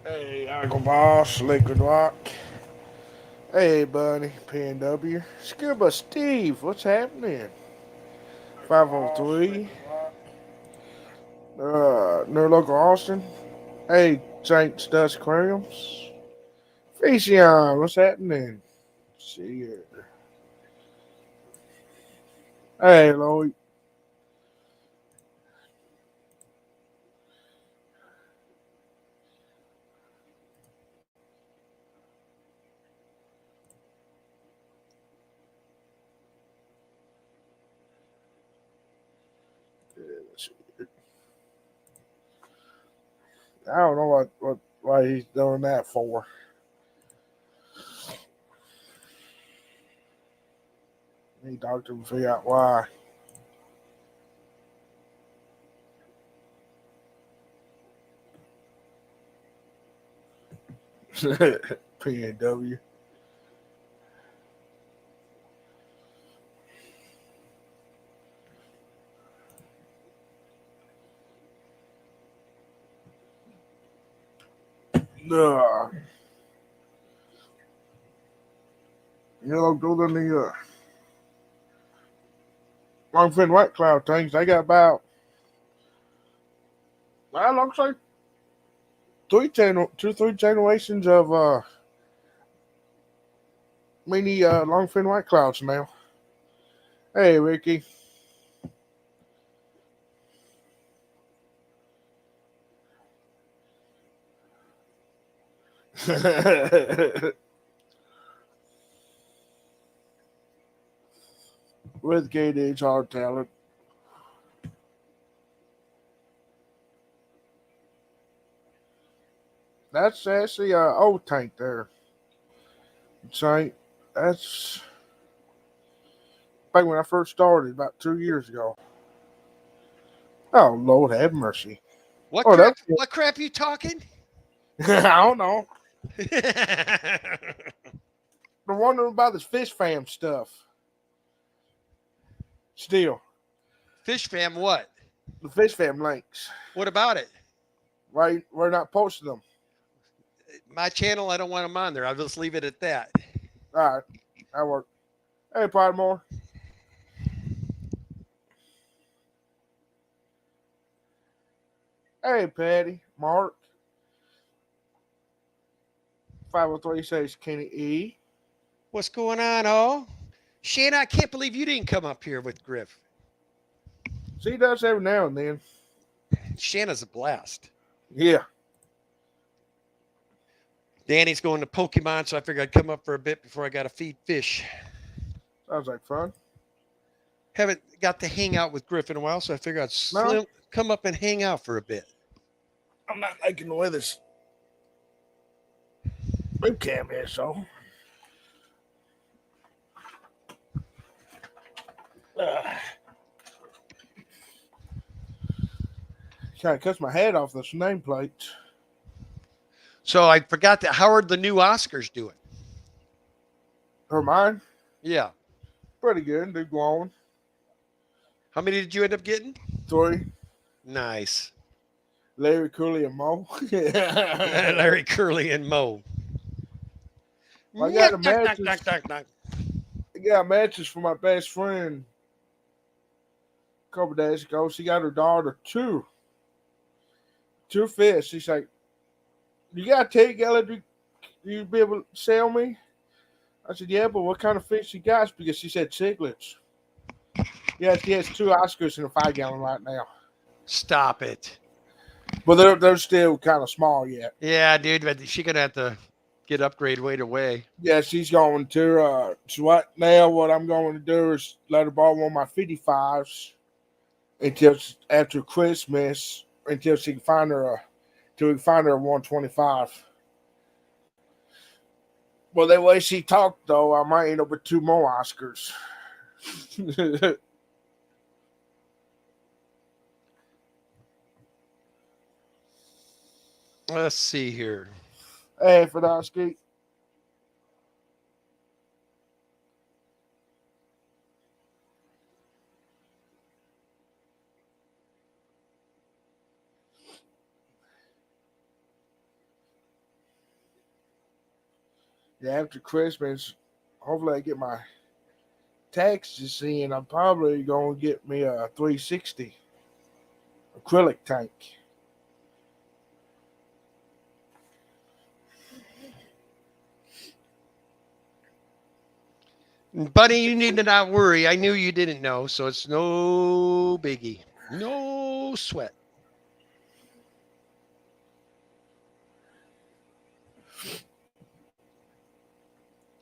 Hey, Uncle Boss, Liquid Rock. Hey, Bunny, PNW. Scuba Steve, what's happening? 503. Near local Austin. Hey, Saints Dust Aquariums. Fission, what's happening? See ya. Hey, Lloyd. I don't know why he's doing that for. Need doctor to figure out why. PNW. Ugh. You know, go to the Longfin White Cloud things. They got about, well, looks like three generations of mini longfin white clouds now. Hey, Ricky. With KDH hard talent. That's the old tank there. Saint. That's back when I first started about 2 years ago. Oh Lord, have mercy. What Oh, crap? that What crap you talking? I don't know. They're wondering about this fish fam stuff. Still, Fish fam, what? the fish fam links. What about it? Right, we're not posting them. My channel, I don't want them on there. I'll just leave it at that. All right, that worked. Hey, Podmore. Hey, Patty, Mark. 503 says Kenny E. What's going on, oh? Shanna, I can't believe you didn't come up here with Griff. She does every now and then. Shanna's a blast. Yeah, Danny's going to Pokemon, so I figured I'd come up for a bit before I got to feed fish. sounds like fun. Haven't got to hang out with Griff in a while, so I figured I'd No, come up and hang out for a bit. I'm not making the weather's boot camp here, so. Uh, Kind of cuts my head off this nameplate. So I forgot that. How are the new Oscars doing? Her mine, Yeah. pretty good. They're glowing. How many did you end up getting? Three, Nice. Larry Cooley and Mo. I Larry Curly and Mo. got Knock, the knock, knock, knock, matches. knock, knock. I got matches for my best friend a couple days ago. She got her daughter two fish. She's like, "You got to take Ella, you be able to sell me?" I said, "Yeah, but what kind of fish you got?" Because she said cichlids. Yeah, she has two Oscars in a 5 gallon right now, Stop it. but they're still kind of small yet. Yeah, dude, but she gonna have to get upgrade right away. Yeah, she's going to. So right now, what I'm going to do is let her borrow one of my 55s until after Christmas, until she can find her till we can find her a 125. Well, the way she talked though, I might end up with two more Oscars. Let's see here. Hey, Fedosky. Yeah, after Christmas, hopefully I get my taxes in. I'm probably gonna get me a 360 acrylic tank. Buddy, you need to not worry. I knew you didn't know, so it's no biggie. No sweat.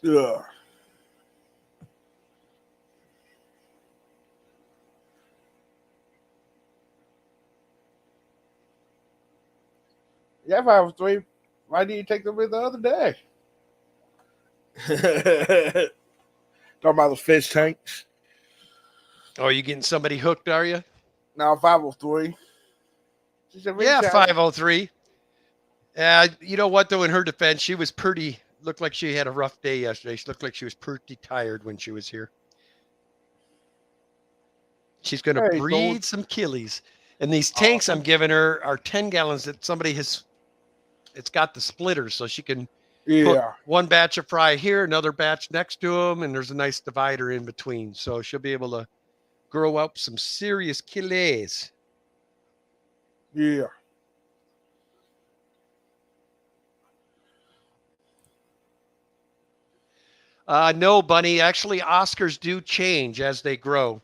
Yeah. Yeah, if I was three, why didn't you take them in the other day? Talking about those fish tanks. Oh, you getting somebody hooked, are you? Now 503. She said, reach Yeah, out. 503. You know what, though, in her defense, she was looked like she had a rough day yesterday. She looked like she was pretty tired when she was here. She's going to Hey, breed some killies. And these tanks I'm giving her are 10 gallons that somebody has, it's got the splitters so she can put yeah. one batch of fry here, another batch next to them, and there's a nice divider in between. So she'll be able to grow up some serious killies. Yeah. No, Bunny. Actually, Oscars do change as they grow.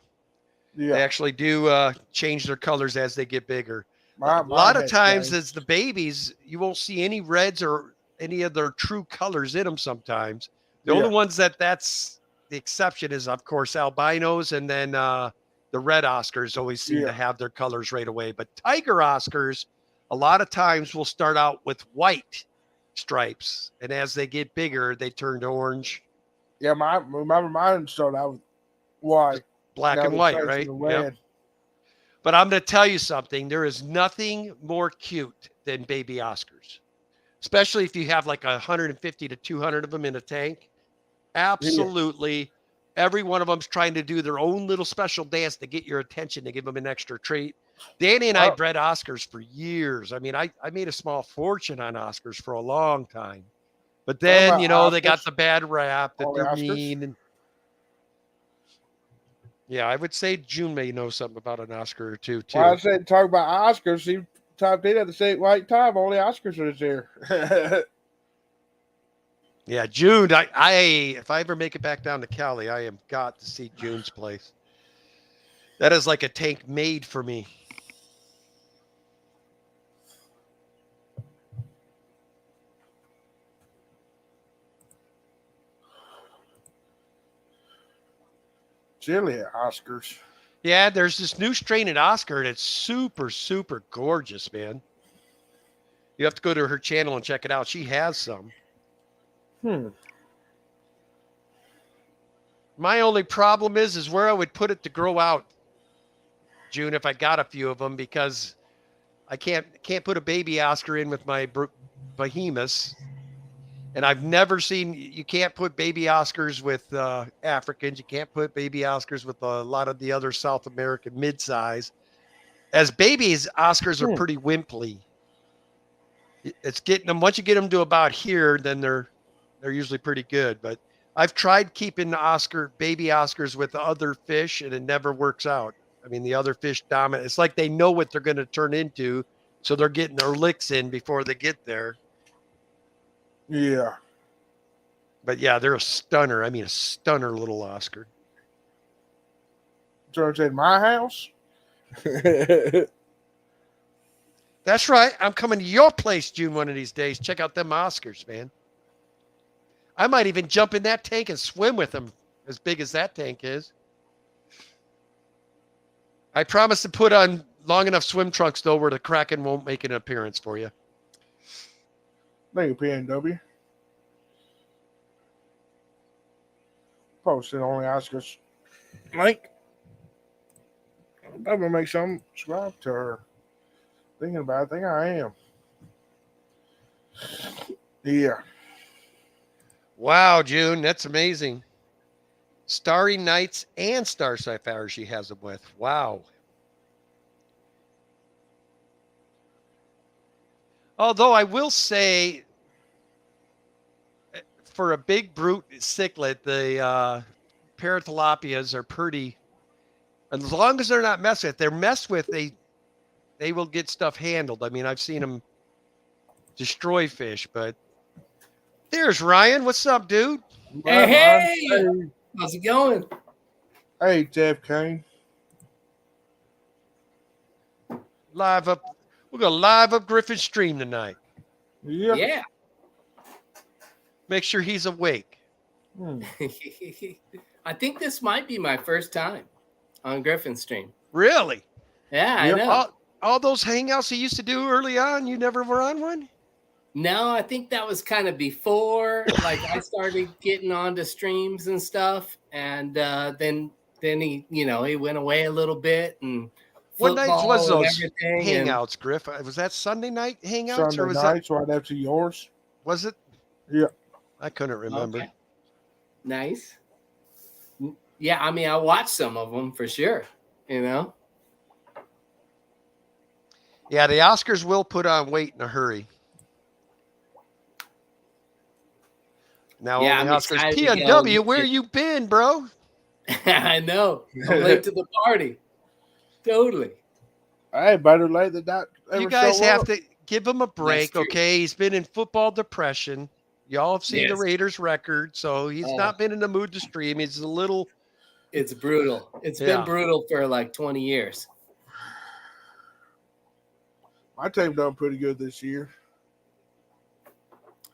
Yeah. They actually do change their colors as they get bigger. A Mine lot of has times, changed. as the babies, you won't see any reds or any of their true colors in them sometimes. The only Yeah. ones that's the exception is, of course, albinos, and then the red Oscars always seem to Yeah. have their colors right away. But tiger Oscars, a lot of times, will start out with white stripes, and as they get bigger, they turn to orange, Yeah, remember mine started out with white. black Now and they're white, changing right? to Yep. red. But I'm going to tell you something. There is nothing more cute than baby Oscars, especially if you have like 150 to 200 of them in a tank. Yeah. Absolutely. Every one of them's trying to do their own little special dance to get your attention, to give them an extra treat. Danny and I Well, bred Oscars for years. I mean, I made a small fortune on Oscars for a long time. But what then, about they got Oscars? the bad rap that Only they're Oscars? mean. And yeah, I would say June may know something about an Oscar or two, Well, I too. said talk about Oscars. She typed in at the same right time. Only Oscars are this year. Yeah, June. If I ever make it back down to Cali, I am got to see June's place. That is like a tank made for me. Chili Oscars. Yeah, there's this new strain at Oscar that's super, super gorgeous, man. You have to go to her channel and check it out. She has some. My only problem is where I would put it to grow out, June, if I got a few of them, because I can't put a baby Oscar in with my behemoths. And I've never seen, you can't put baby Oscars with Africans. You can't put baby Oscars with a lot of the other South American midsize. As babies, Oscars are pretty wimply. It's getting them, once you get them to about here, then they're usually pretty good. But I've tried keeping baby Oscars with other fish, and it never works out. I mean, the other fish dominate. It's like they know what they're going to turn into, so they're getting their licks in before they get there. Yeah. But yeah, they're a stunner. I mean, a stunner little Oscar. Turns in my house. That's right. I'm coming to your place, June, one of these days. Check out them Oscars, man. I might even jump in that tank and swim with them, as big as that tank is. I promise to put on long enough swim trunks, though, where the Kraken won't make an appearance for you. Thank you, PNW. Posted only Oscars link. I'm gonna make some subscribe to her. Thinking about it, I think I am. Yeah. Wow, June, that's amazing. Starry Nights and Star Sapphire she has them with. Wow. Although I will say, for a big brute cichlid, the paratilapias are pretty. As long as they're not messed with, they're messed with. They will get stuff handled. I mean, I've seen them destroy fish. But there's Ryan. What's up, dude? Hey, how's it going? Hey, Jeff Kane. Live up. We're gonna live up Griffin's stream tonight. Yeah. Make sure he's awake. I think this might be my first time on Griffin's stream. Really? Yeah, I know. All those hangouts he used to do early on, you never were on one? No, I think that was kind of before, like I started getting onto streams and stuff, and then he, he went away a little bit and. What nights was those hangouts, hangouts, Griff? Was that Sunday night hangouts? Sunday or was nights right after yours. Was it? Yeah. I couldn't remember. Okay. Nice. Yeah, I mean, I watched some of them for sure, Yeah, the Oscars will put on weight in a hurry. Now, yeah, on the Oscars, PNW, where you been, bro? I know. I'm late to the party. Totally. Hey, better late than not. You guys have to give him a break, okay? He's been in football depression. Y'all have seen the Raiders record, so he's not been in the mood to stream. He's a little. It's brutal. It's been brutal for like 20 years. My team done pretty good this year.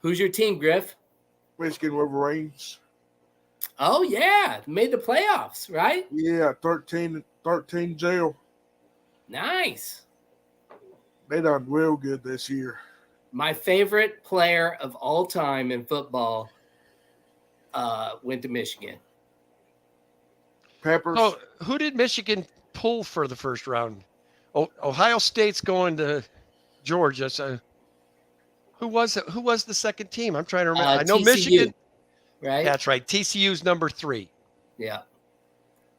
Who's your team, Griff? Michigan Wolverines. Oh, yeah. Made the playoffs, right? Yeah, 13-0. Nice. They done real good this year. My favorite player of all time in football went to Michigan. Peppers. Oh, who did Michigan pull for the first round? Oh, Ohio State's going to Georgia. So who was it? Who was the second team? I'm trying to remember. I know TCU, Michigan. right? That's right. TCU's number 3. Yeah.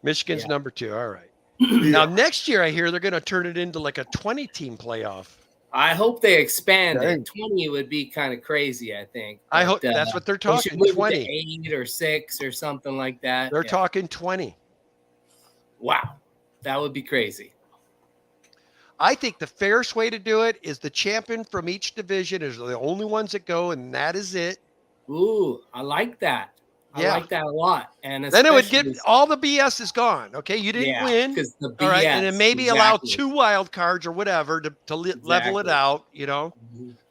Michigan's number 2. All right. Now, next year, I hear they're going to turn it into like a 20-team playoff. I hope they expand it. 20 would be kind of crazy, I think. I hope that's what they're talking. 20, 8 or 6 or something like that. They're talking 20. Wow, that would be crazy. I think the fairest way to do it is the champion from each division is the only ones that go, and that is it. Ooh, I like that. I like that a lot. And then it would get all the BS is gone. Okay, you didn't win. Because the BS, all right, and then maybe allow 2 wild cards or whatever to level it out.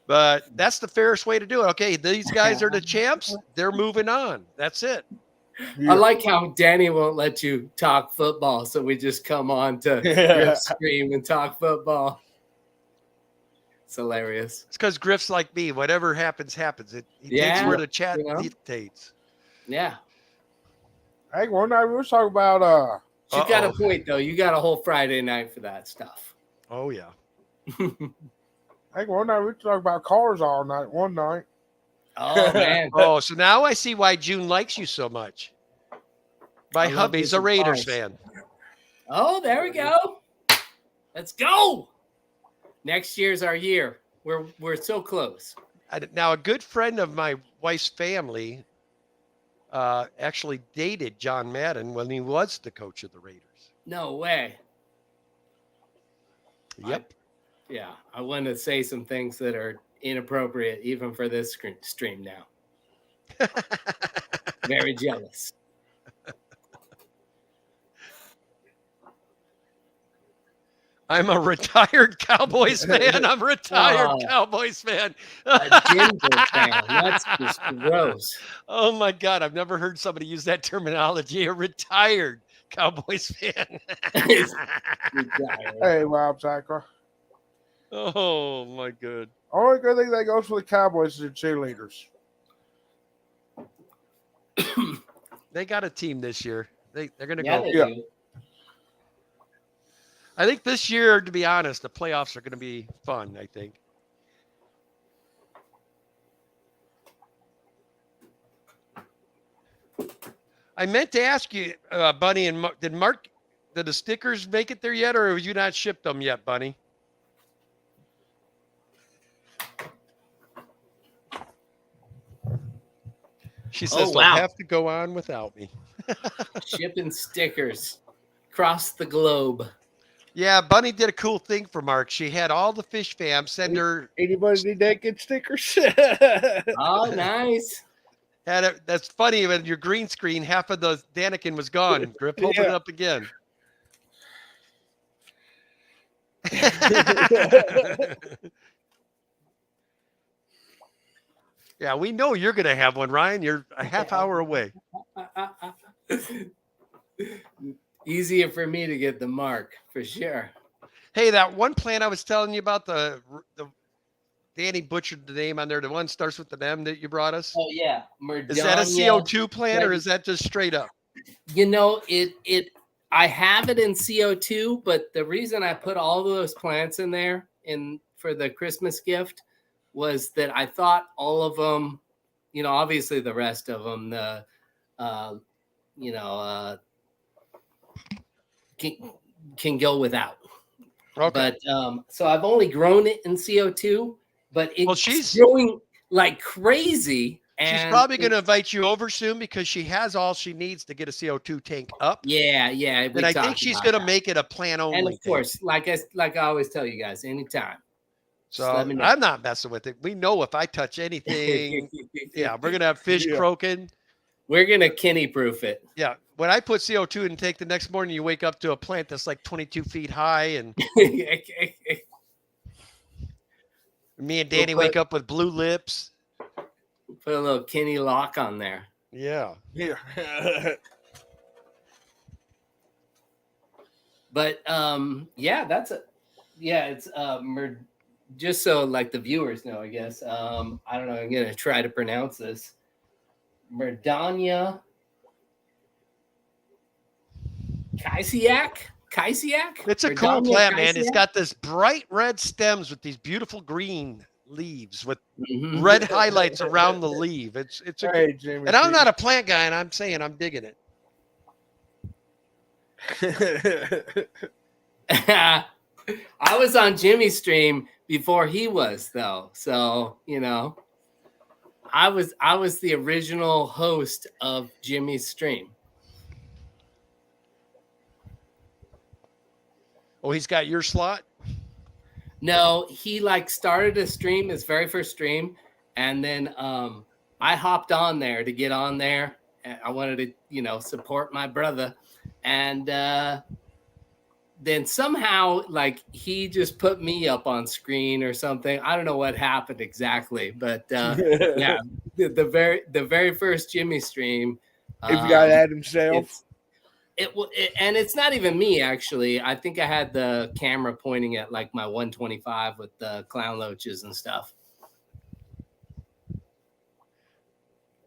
But that's the fairest way to do it. Okay, these guys are the champs. They're moving on. That's it. Yeah. I like how Danny won't let you talk football, so we just come on to Griff stream and talk football. It's hilarious. It's because Griff's like me. Whatever happens, happens. He takes where the chat dictates. Yeah. Hey, one night we were talking about You got a point though. You got a whole Friday night for that stuff. Oh yeah. Hey, one night we were talking about cars all night. One night. Oh man. So now I see why June likes you so much. My hubby's a Raiders fan. Oh, there we go. Let's go. Next year's our year. We're so close. Now a good friend of my wife's family actually dated John Madden when he was the coach of the Raiders. No way. Yep. I want to say some things that are inappropriate even for this stream now. Very jealous. I'm a retired Cowboys fan. I'm a retired Cowboys fan. A Denver fan. That's just gross. Oh my God. I've never heard somebody use that terminology. A retired Cowboys fan. Hey, Rob Zyker. Oh my God. Only good thing that goes for the Cowboys is the cheerleaders. They got a team this year. They're going to go. Yeah. I think this year, to be honest, the playoffs are going to be fun, I think. I meant to ask you, Bunny, and did the stickers make it there yet, or have you not shipped them yet, Bunny? She says Oh, they'll wow. have to go on without me. Shipping stickers across the globe. Yeah, Bunny did a cool thing for Mark. She had all the fish fam send her. Anybody need naked stickers? Oh, nice. That's funny. When your green screen, half of the Daniken was gone. Grip, hold it Yeah. up again. Yeah, we know you're going to have one, Ryan. You're a half hour away. Easier for me to get the mark for sure. Hey, that one plant I was telling you about, the Danny butchered the name on there. The one starts with the M that you brought us. Oh yeah, Is that a Merdania. CO2 plant or is that just straight up? You know, I have it in CO2, but the reason I put all those plants in there for the Christmas gift was that I thought all of them, you know, obviously the rest of them, can go without. Okay. But so I've only grown it in CO2, but it's she's growing like crazy. And she's probably going to invite you over soon because she has all she needs to get a CO2 tank up. Yeah. And I think she's going to make it a plant only. And of course, like I always tell you guys, anytime. So I'm not messing with it. We know if I touch anything, yeah, we're going to have fish croaking. We're going to Kenny proof it. Yeah. When I put CO2 in tank the next morning, you wake up to a plant that's like 22 feet high. And me and Danny wake up with blue lips. Put a little Kenny lock on there. Yeah. Yeah. But yeah, it's just so like the viewers know, I guess. I don't know, I'm gonna try to pronounce this. Merdania Kaisiak? It's a cool plant, man. It's got this bright red stems with these beautiful green leaves with red highlights around the leaf. It's Jimmy, and I'm not a plant guy, and I'm saying I'm digging it. I was on Jimmy's stream before he was, though. So, you know, I was the original host of Jimmy's stream. Oh, he's got your slot? No, he like started a stream, his very first stream, and then I hopped on there to get on there. I wanted to, you know, support my brother. And then somehow, like, he just put me up on screen or something. I don't know what happened exactly, but yeah, the very first Jimmy stream. If you got Adam himself. And it's not even me, actually. I think I had the camera pointing at like my 125 with the clown loaches and stuff.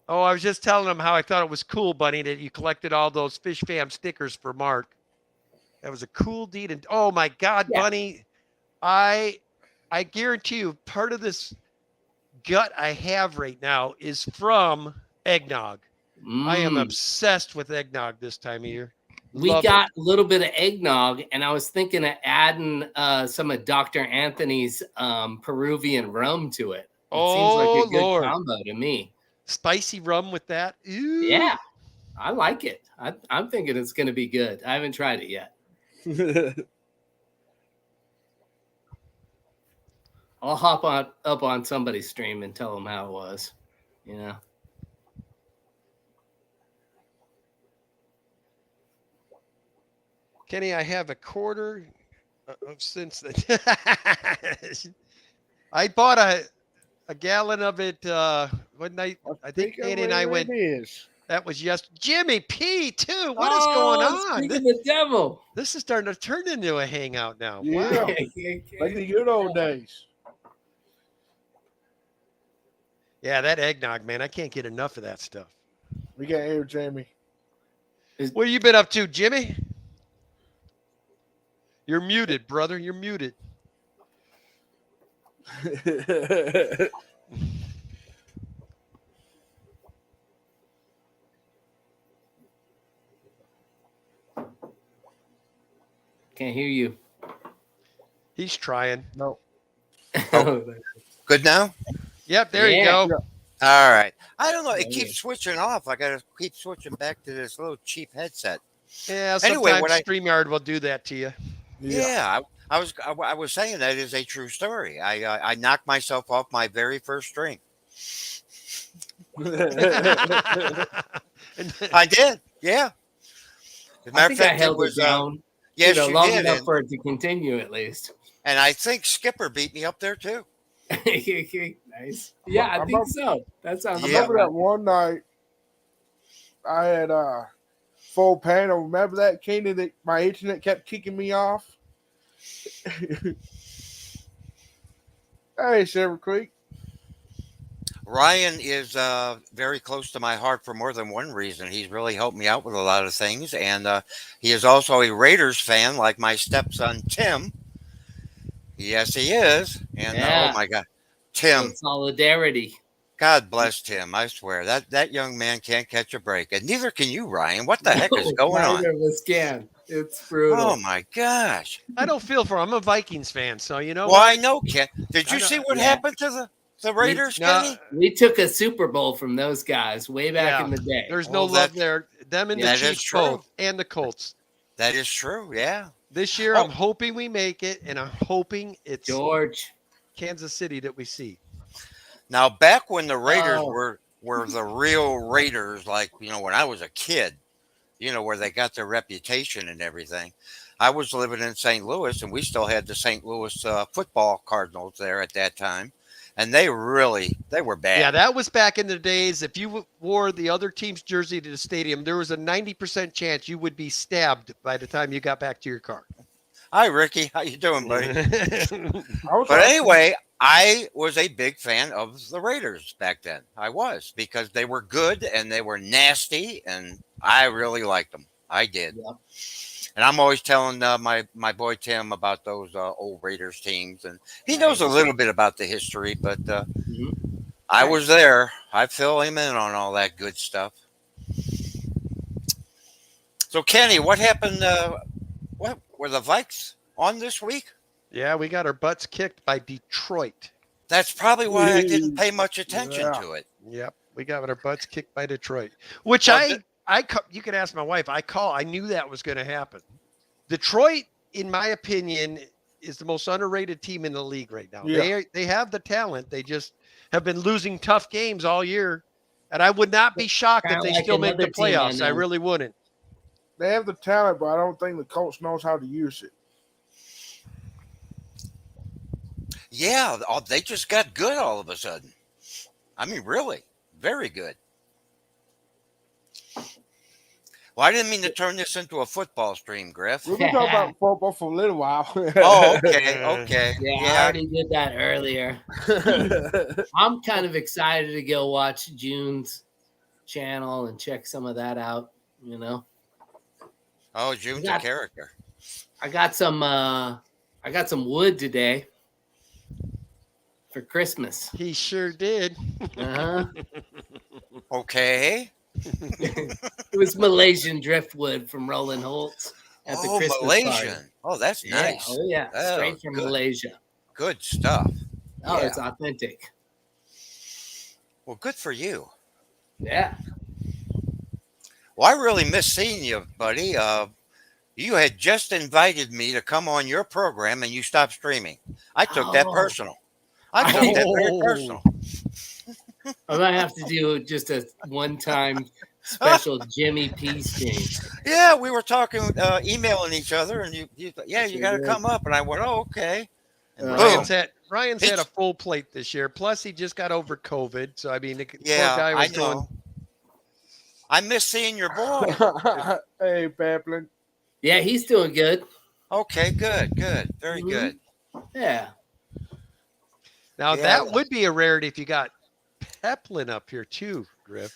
Oh, I was just telling him how I thought it was cool, Bunny, that you collected all those Fish Fam stickers for Mark. That was a cool deed. And oh my God, yeah. Bunny, I guarantee you part of this gut I have right now is from eggnog. I am obsessed with eggnog this time of year. We got a little bit of eggnog, and I was thinking of adding some of Dr. Anthony's Peruvian rum to it. Seems like a good combo to me. Spicy rum with that? Ew. Yeah, I like it. I'm thinking it's going to be good. I haven't tried it yet. I'll hop up on somebody's stream and tell them how it was, you know. Kenny, I have a quarter since I bought a gallon of it one night. I think Danny and I went. That was Jimmy P too. What is going on? Speaking the devil. This is starting to turn into a hangout now. Yeah. Wow. Like the good old days. Yeah, that eggnog, man. I can't get enough of that stuff. We got here, Jamie. What have you been up to, Jimmy? You're muted, brother. You're muted. Can't hear you. He's trying. No. Oh, good now? Yep, there you go. All right. I don't know. It Yeah. keeps switching off. I got to keep switching back to this little cheap headset. Yeah, Anyway, sometimes what I StreamYard will do that to you. yeah, I was saying that is a true story. I knocked myself off my very first string. And I did. Yeah. As a I matter of think I fact, it held it was down, yes, you long did, enough for it to continue at least. and I think Skipper beat me up there too. Nice. Yeah, I I'm think up- so. That sounds I Yeah. remember that one night I had full panel. Remember that, Kenny, that my internet kept kicking me off? Hey, Silver Creek. Ryan is very close to my heart for more than one reason. He's really helped me out with a lot of things, and he is also a Raiders fan, like my stepson Tim. Yes, he is. And Yeah. oh my God, So Tim, solidarity. God bless Tim. I swear that young man can't catch a break, and neither can you, Ryan. What the heck is going on? Neither of us can. It's brutal. Oh my gosh! I don't feel for him. I'm a Vikings fan, so you know Well, what? I know, Ken. Did I you know- see what yeah. happened to the Raiders, No, Kenny? We took a Super Bowl from those guys way back Yeah. in the day. there's Well, no love there. Them and the that is Chiefs true. both, and the Colts. That is true. Yeah. This year, Oh. I'm hoping we make it, and I'm hoping it's George. Kansas City that we see. Now, back when the Raiders Oh. were the real Raiders, like when I was a kid, where they got their reputation and everything. I was living in St. Louis, and we still had the St. Louis football Cardinals there at that time, and they were bad. Yeah, that was back in the days. If you wore the other team's jersey to the stadium, there was a 90% chance you would be stabbed by the time you got back to your car. Hi, Ricky. How you doing, buddy? I was But watching- anyway, I was a big fan of the Raiders back then. I was, because they were good and they were nasty, and I really liked them. I did. Yep. And I'm always telling my boy Tim about those old Raiders teams, and he knows a little bit about the history. But Mhm. I was there. I fill him in on all that good stuff. So Kenny, what happened? What were the Vikes on this week? Yeah, we got our butts kicked by Detroit. That's probably why I didn't pay much attention Yeah. to it. Yep, we got our butts kicked by Detroit. Which Well, you could ask my wife. I knew that was going to happen. Detroit, in my opinion, is the most underrated team in the league right now. Yeah. They have the talent. They just have been losing tough games all year, and I would not be shocked if Kinda they like still make the another team I playoffs. I know. really wouldn't. They have the talent, but I don't think the coach knows how to use it. Yeah, they just got good all of a sudden. I mean, really, very good. Well, I didn't mean to turn this into a football stream, Griff. We've been talking about football for a little while. Oh, okay, okay. Yeah, I Yeah, already did that earlier. I'm kind of excited to go watch June's channel and check some of that out. Oh, June's a Yeah. character. I got some wood today for Christmas. He sure did. Uh-huh. Okay. It was Malaysian driftwood from Roland Holtz at the Oh, Christmas Malaysian. party. Oh, that's Yeah, nice. oh yeah, Oh, straight from good. Malaysia. Good stuff. Oh, Yeah. it's authentic. Well, good for you. Yeah. Well, I really miss seeing you, buddy. You had just invited me to come on your program, and you stopped streaming. I took that Oh. personal. I took that very Oh. personal. I might have to do just a one-time special Jimmy P stream. Yeah, we were talking, emailing each other, and you you Sure got to did. come up, and I went, oh, okay. And Uh, boom. Ryan's had a full plate this year. Plus, he just got over COVID. So I mean, the Yeah, poor guy I was going. know. I miss seeing your boy. Hey, Paplin. Yeah, he's doing good. Okay, good, very Mhm. good. Yeah. Now Yeah. that would be a rarity if you got Peplin up here too, Griff.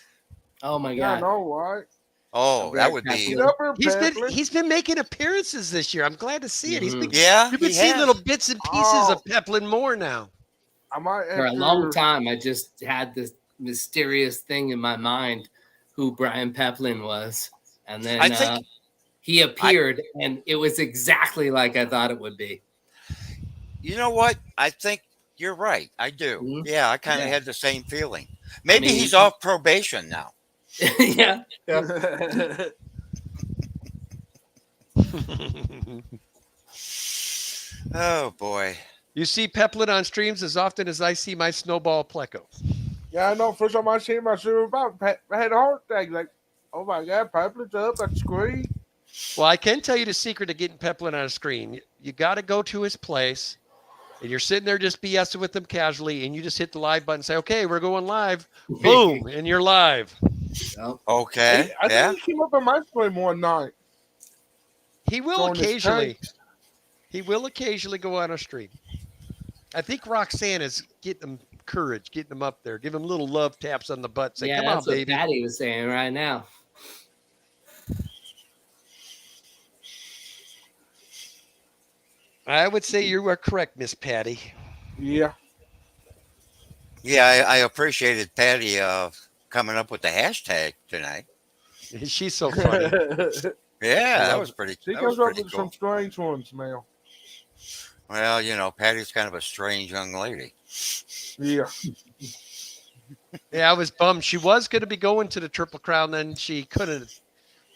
Oh my Yeah, I God. know, right? Oh, I'm that very would happy. be. Get up here, He's Paplin. been making appearances this year. I'm glad to see it. He's been Yeah, you've been he seeing has. little bits and pieces Oh. of Peplin more now. I might have For a to- long time, I just had this mysterious thing in my mind who Brian Peplin was. And then I think- he appeared, and it was exactly like I thought it would be. You know what? I think you're right. I do. Mhm. Yeah, I kind of Yeah. had the same feeling. Maybe mean- he's off probation now. Yeah. Yeah. Oh boy. You see Peplin on streams as often as I see my snowball Pleco. Yeah, I know. First time I seen him, I said, about I had a heart attack. Like, oh my God, Peplin's up at the screen. Well, I can tell you the secret to getting Peplin on a screen. You got to go to his place, and you're sitting there just BSing with him casually, and you just hit the live button and say, okay, we're going live. Boom, and you're live. Nope. Okay. I Yeah. think he came up on my stream one night. He will throwing his occasionally. tanks. He will occasionally go on a stream. I think Roxanne is getting him courage, getting him up there, give him little love taps on the butt. Say, Yeah, come on, that's what baby. Patty was saying right now. I would say you are correct, Miss Patty. Yeah. Yeah, I appreciated Patty coming up with the hashtag tonight. She's so funny. Yeah, that love was pretty. She That was comes up pretty with cool. some strange ones now. Well, you know, Patty's kind of a strange young lady. Yeah. Yeah, I was bummed. She was going to be going to the Triple Crown, then she couldn't.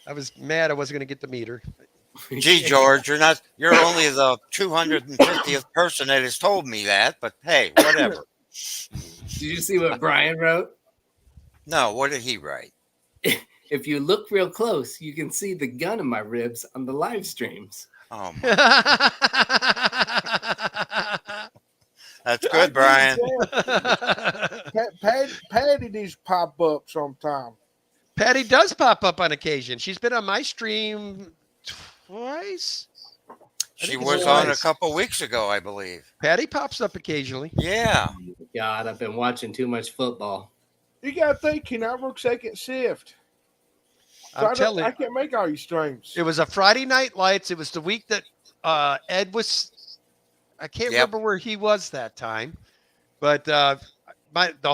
I was mad I wasn't going to get to meet her. Gee, George, you're only the 250th person that has told me that, but hey, whatever. Did you see what Brian wrote? No, what did he write? If you look real close, you can see the gun in my ribs on the live streams. Oh, my, that's good, Brian. Patty needs to pop up sometime. Patty does pop up on occasion. She's been on my stream twice. She think was it's on a twice. couple weeks ago, I believe. Patty pops up occasionally. Yeah. God, I've been watching too much football. You gotta think, he never work second shift. So I'm telling I you, can't make all these streams. it was a Friday Night Lights. It was the week that Ed was. I can't Yep. remember where he was that time, but the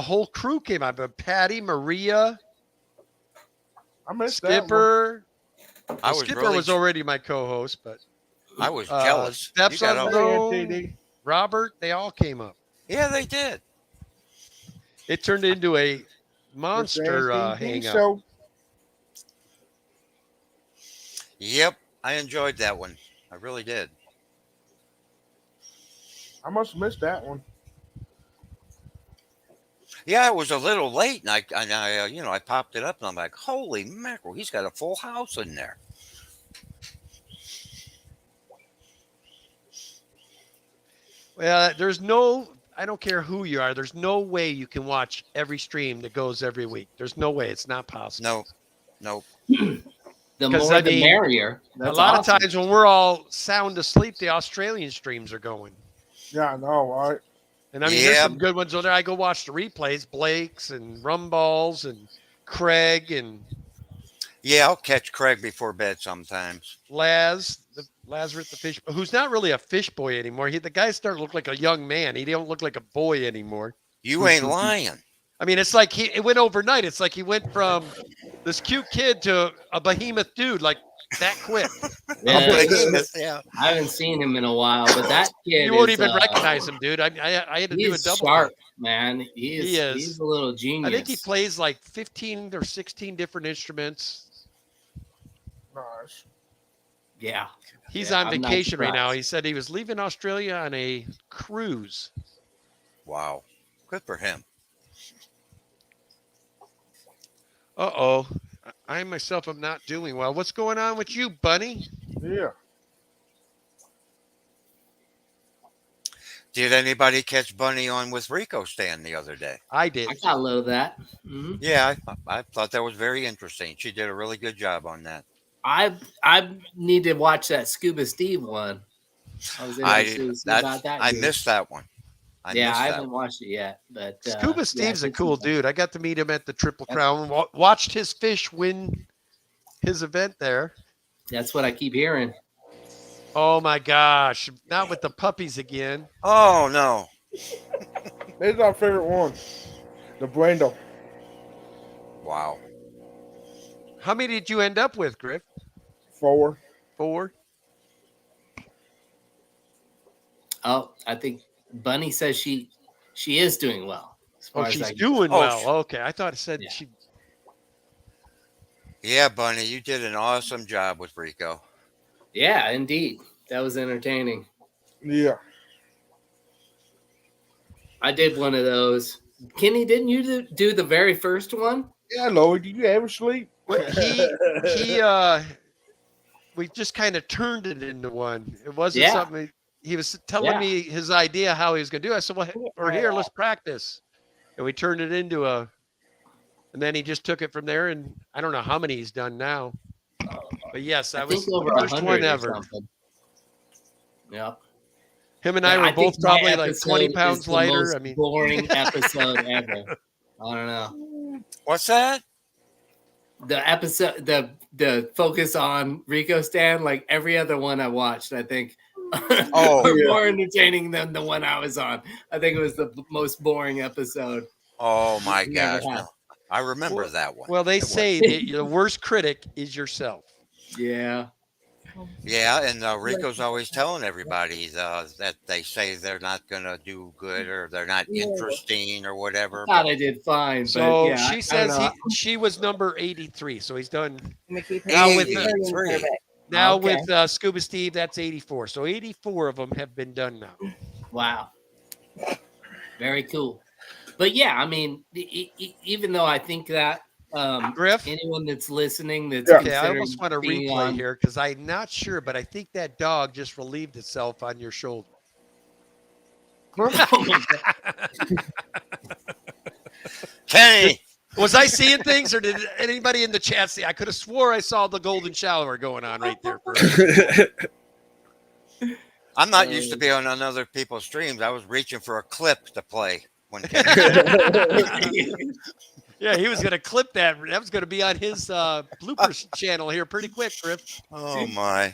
whole crew came out. But Patty, Maria, I missed that one. Skipper. I was Skipper really, was already my co-host, but I was jealous. Steps You got on all- the- Hey, NTD. Robert, they all came up. Yeah, they did. It turned into a Mr. monster NTD hang up. show. Yep, I enjoyed that one. I really did. I must have missed that one. Yeah, it was a little late, and I popped it up, and I'm like, holy mackerel, he's got a full house in there. Well, I don't care who you are. There's no way you can watch every stream that goes every week. There's no way. It's not possible. No. The 'Cause, more I the mean, merrier. A That's lot awesome. of times when we're all sound asleep, the Australian streams are going. Yeah, I know, right? And I mean, there's Yeah. some good ones on there. I go watch the replays, Blake's and Rumballs and Craig and Yeah, I'll catch Craig before bed sometimes. Lazarus the fish, who's not really a fish boy anymore. The guy started to look like a young man. He don't look like a boy anymore. You ain't lying. I mean, it's like it went overnight. It's like he went from this cute kid to a behemoth dude, like that quick. Yeah, Yeah. I haven't seen him in a while, but that kid You won't is, even recognize him, dude. I had to do a He's double. sharp, take. man. He is. He's a little genius. I think he plays like 15 or 16 different instruments. Nice. Yeah. He's Yeah, on I'm not vacation right now. surprised. He said he was leaving Australia on a cruise. Wow. Good for him. Uh-oh. I myself am not doing well. What's going on with you, Bunny? Yeah. Did anybody catch Bunny on with Rico Stand the other day? I did. I got a little of that. Mhm. Yeah, I thought that was very interesting. She did a really good job on that. I need to watch that Scuba Steve one. I was interested to see about that. I dude. missed that one. I missed that haven't watched it yet, but Scuba yeah, Steve's a it's cool interesting. dude. I got to meet him at the Triple Crown. Watched his fish win his event there. That's what I keep hearing. Oh my gosh. Not with the puppies again. Oh no. This is our favorite one. The Brando. Wow. How many did you end up with, Griff? 4. 4? Oh, I think Bunny says she is doing well. As far Oh, as she's I doing Oh, well. Okay, I thought it said Yeah. she. Yeah, Bunny, you did an awesome job with Rico. Yeah, indeed. That was entertaining. Yeah. I did one of those. Kenny, didn't you do the very first one? Yeah, Lloyd, did you ever sleep? Well, we just kind of turned it into one. It wasn't Yeah. something he was telling Yeah. me his idea how he was going to do it. I said, well, or here, let's practice. And we turned it into and then he just took it from there. And I don't know how many he's done now. But yes, I that was think over the first 100 one or ever. something. Yeah. Him and I were think both my probably like 20 episode is pounds the lighter. most I mean, boring episode ever. I don't know. What's that? The episode, the focus on Rico Stan, like every other one I watched, I think Oh, were yeah. more entertaining than the one I was on. I think it was the most boring episode. Oh my You never gosh. have. No. I remember that one. well, they It was. say that the worst critic is yourself. Yeah. Yeah, and Rico's always telling everybody that they say they're not going to do good or they're not interesting or whatever. Thought I did fine, So but yeah, she I says don't know. she was number 83. So he's done Now with 83. now Okay. with Scuba Steve. That's 84. So 84 of them have been done now. Wow. Very cool. But yeah, I mean, even though I think that Griff? anyone that's listening that's Yeah. Okay, I considering almost want to being replay on- here because I'm not sure, but I think that dog just relieved itself on your shoulder. Oh my God. Kenny, Was I seeing things, or did anybody in the chat see? I could have swore I saw the golden shower going on right there. I'm not used to being on other people's streams. I was reaching for a clip to play when Kenny. Yeah, he was going to clip that. That was going to be on his bloopers channel here pretty quick, Griff. Oh my.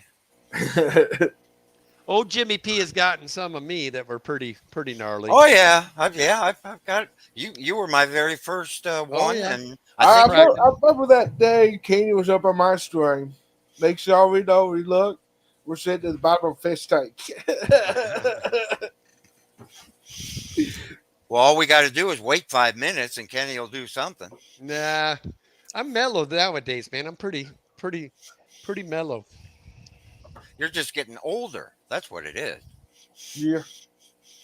Old Jimmy P has gotten some of me that were pretty gnarly. Oh yeah, I've got you. You were my very first one, yeah. and I I think remember that day Kenny was up on my stream. Next thing all we know, we look, we're sitting at the bottom of a fish tank. well, all we got to do is wait 5 minutes, and Kenny will do something. Nah, I'm mellow nowadays, man. I'm pretty mellow. You're just getting older. That's what it is. Yeah.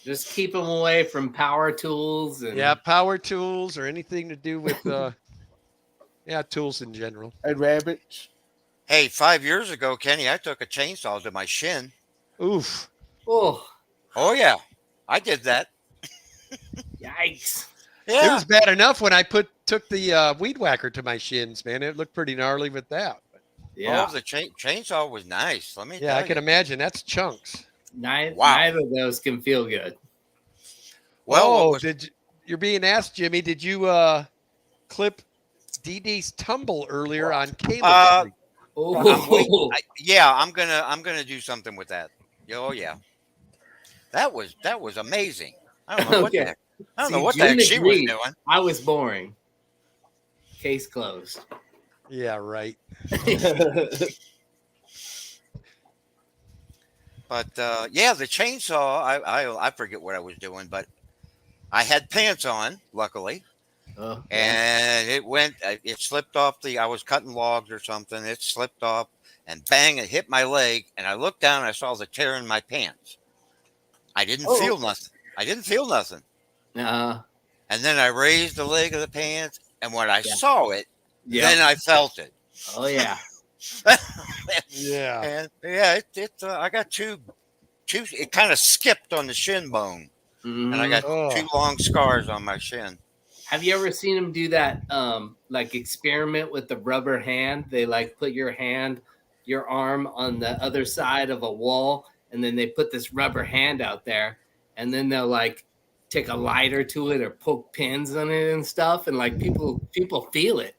Just keep them away from power tools and Yeah, power tools or anything to do with tools in general. And rabbits. Hey, 5 years ago, Kenny, I took a chainsaw to my shin. Oof. Oh, Oh yeah, I did that. yikes. It Yeah. was bad enough when I took the weed whacker to my shins, man. It looked pretty gnarly with that. Yeah. Oh, the chainsaw was nice. Let me Yeah, tell I can you. imagine. That's chunks. Neither Wow. of those can feel good. Well, what Oh, was- you're being asked, Jimmy? Did you clip DD's tumble earlier on Caleb? Oh, I'm gonna do something with that. Oh yeah, that was amazing. I don't know what the Okay. heck. I don't See, know what the June heck she was agreed. doing. I was boring. Case closed. Yeah, right. But yeah, the chainsaw. I forget what I was doing, but I had pants on, luckily, Oh, and it slipped off I was cutting logs or something. It slipped off, and bang! It hit my leg, and I looked down. And I saw the tear in my pants. I didn't Oh. feel nothing. I didn't feel nothing. yeah. And then I raised the leg of the pants, and when I Yeah. saw it, then I felt it. Oh yeah. Yeah. And yeah, I got two. It kind of skipped on the shin bone, and I got Oh. 2 long scars on my shin. Have you ever seen them do that like experiment with the rubber hand? They like put your arm on the other side of a wall, and then they put this rubber hand out there, and then they'll like take a lighter to it or poke pins on it and stuff, and like people feel it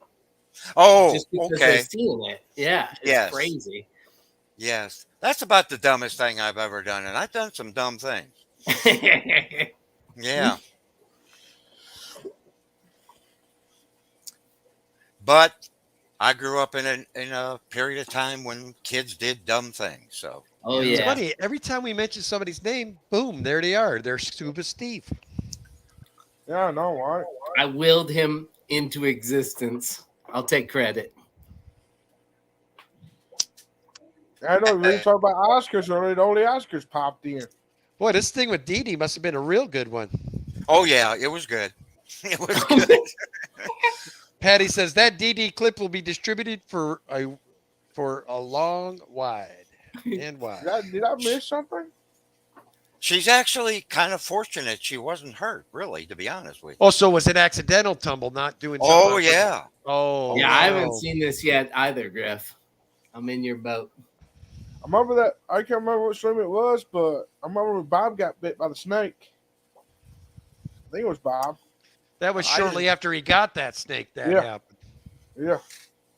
Oh, just because okay. they're seeing it. Yeah, it's Yes. crazy. Yes, that's about the dumbest thing I've ever done, and I've done some dumb things. Yeah. But I grew up in a period of time when kids did dumb things. So Oh It's yeah. funny. Every time we mention somebody's name, boom, there they are. They're Scuba Steve. Yeah, I know, right? I willed him into existence. I'll take credit. I know we were talking about Oscars earlier. The only Oscars popped in. Boy, this thing with Dee Dee must have been a real good one. Oh yeah, it was good. It was good. Patty says that Dee Dee clip will be distributed for a long wide and wide. Did I miss something? She's actually kind of fortunate she wasn't hurt, really, to be honest with you. Oh, so it was an accidental tumble, not doing. Oh something- yeah. Oh Yeah, I haven't no. seen this yet either, Griff. I'm in your boat. I remember that. I can't remember what swim it was, but I remember when Bob got bit by the snake. I think it was Bob. That was I shortly after he got that snake that Yeah. happened. Yeah,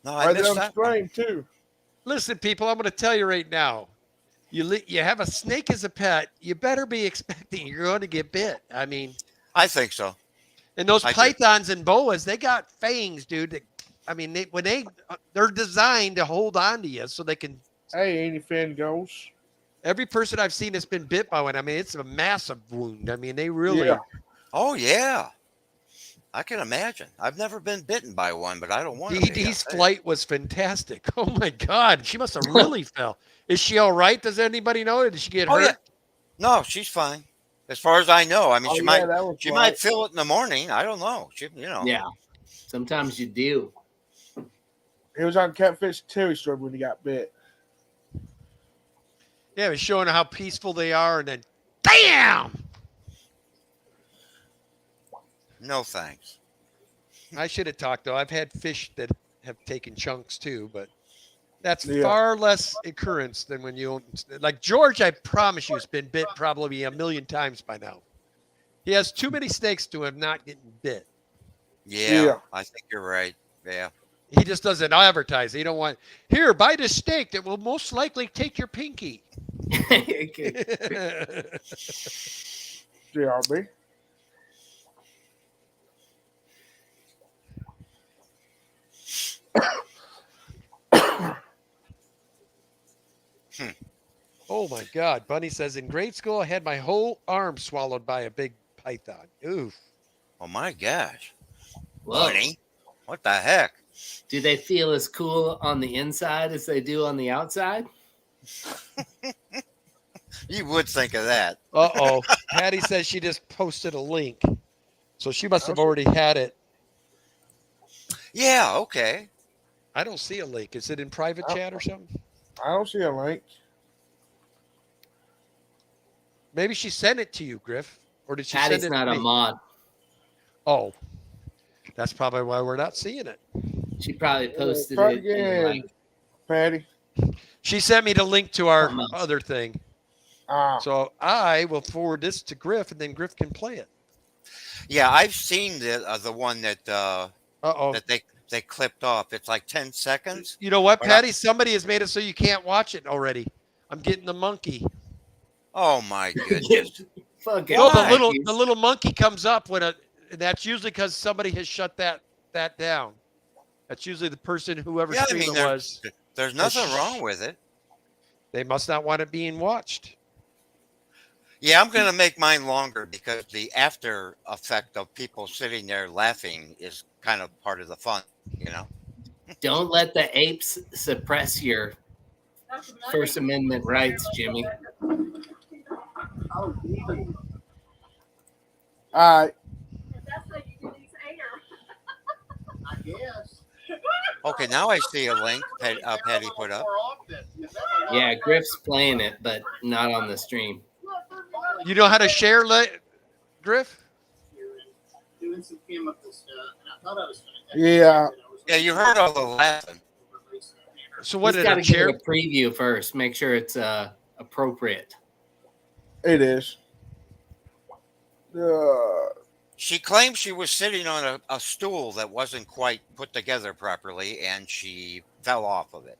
No, I right there missed on the that one. stream too. Listen, people, I'm going to tell you right now. You have a snake as a pet, you better be expecting you're going to get bit. I mean, I think so. and those I do. pythons and boas, they got fangs, dude. I mean, they're designed to hold on to you so they can. Hey, any fan goes. Every person I've seen that's been bit by one, I mean, it's a massive wound. I mean, they really. Yeah. Oh yeah. I can imagine. I've never been bitten by one, but I don't want to. Dee Dee's flight was fantastic. Oh my God, she must have really fell. Is she all right? Does anybody know? Did she get Oh, hurt? yeah. No, she's fine. As far as I know. I mean, Oh, she yeah, might that was she right. might feel it in the morning. I don't know. Yeah. Sometimes you do. He was on Catfish Terry story when he got bit. Yeah, it was showing how peaceful they are, and then, bam! No thanks. I should have talked though. I've had fish that have taken chunks too, but that's Yeah. far less occurrence than when you like George. I promise you, has been bit probably a million times by now. He has too many snakes to him not getting bit. Yeah, Yeah. I think you're right. Yeah. He just doesn't advertise. He don't want here buy this steak that will most likely take your pinky. JRB. Oh my God! Bunny says in grade school I had my whole arm swallowed by a big python. Oof. Oh my gosh. Whoa. Bunny. What the heck? Do they feel as cool on the inside as they do on the outside? You would think of that. Uh-oh. Patty says she just posted a link. So she must have already had it. Yeah, okay. I don't see a link. Is it in private chat or something? I don't see a link. Maybe she sent it to you, Griff. Or did she Patty's send it not to a me? mod. Oh. That's probably why we're not seeing it. She probably posted Try it. in, again, like, Patty. She sent me the link to our Something else. other thing. Ah, So I will forward this to Griff, and then Griff can play it. Yeah, I've seen the one that Uh-oh. that they clipped off. It's like 10 seconds. You know what, But Patty? Somebody has made it so you can't watch it already. I'm getting the monkey. Oh my goodness. Fuck No, it. the little monkey comes up when and that's usually because somebody has shut that down. That's usually the person, whoever Yeah, I stream mean, it was. There's nothing wrong with it. They must not want it being watched. Yeah, I'm gonna make mine longer because the after effect of people sitting there laughing is kind of part of the fun, you know. Don't let the apes suppress your First Amendment rights, Jimmy. all right. Okay, now I see a link Patty put up. Yeah, Griff's playing it, but not on the stream. You know how to share, Griff? Doing some came up this, and I thought I was going to. Yeah. Yeah, you heard all the laughing. So what He's did got I to share? give a preview first. Make sure it's appropriate. It is. She claimed she was sitting on a stool that wasn't quite put together properly, and she fell off of it.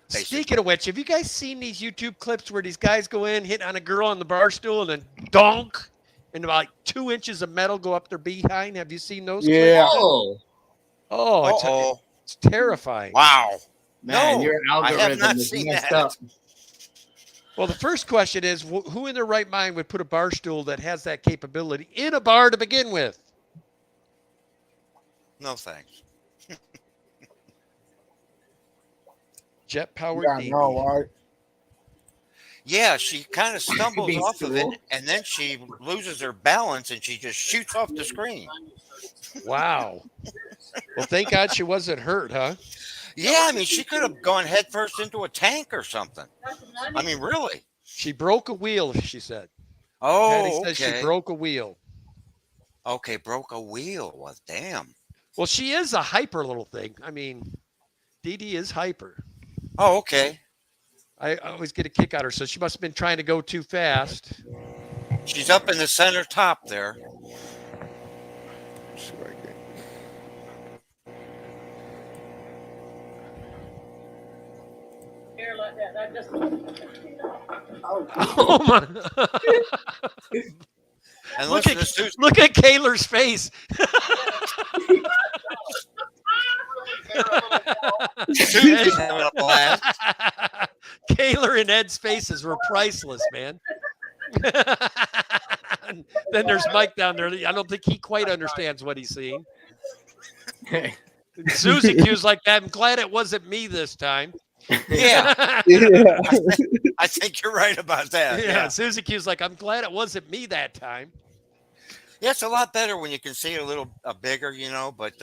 Speaking of which, have you guys seen these YouTube clips where these guys go in, hit on a girl on the bar stool, and then donk, and about 2 inches of metal go up their behind? Have you seen those? Yeah. Clips? Oh, Oh, Uh-oh. it's terrifying. Wow. man, No, your I have algorithm not is seen messed that. up. Well, the first question is, who in their right mind would put a bar stool that has that capability in a bar to begin with? No thanks. Jet powered Yeah, I DD. know, right? Yeah, she kind of stumbles be off of it, stool. and then she loses her balance, and she just shoots off the screen. Wow. Well, thank God she wasn't hurt, huh? Yeah, I mean, she could have gone headfirst into a tank or something. I mean, really. She broke a wheel, she said. Patty Oh, says she okay. broke a wheel. Okay, broke a wheel. Well, damn. Well, she is a hyper little thing. I mean, DD is hyper. Oh, okay. I always get a kick out of her, so she must have been trying to go too fast. She's up in the center top there. See what I get. Hair like that. That just. Oh my! And Look listen at to Susan. look at Kaylor's face. Susan's having a blast. Kaylor and Ed's faces were priceless, man. Then there's Mike down there. I don't think he quite understands what he's seeing. Susie Q's like, I'm glad it wasn't me this time. Yeah, Yeah. I think you're right about that. Yeah, Yeah. Susie Q's like, I'm glad it wasn't me that time. Yeah, it's a lot better when you can see it a little bigger, but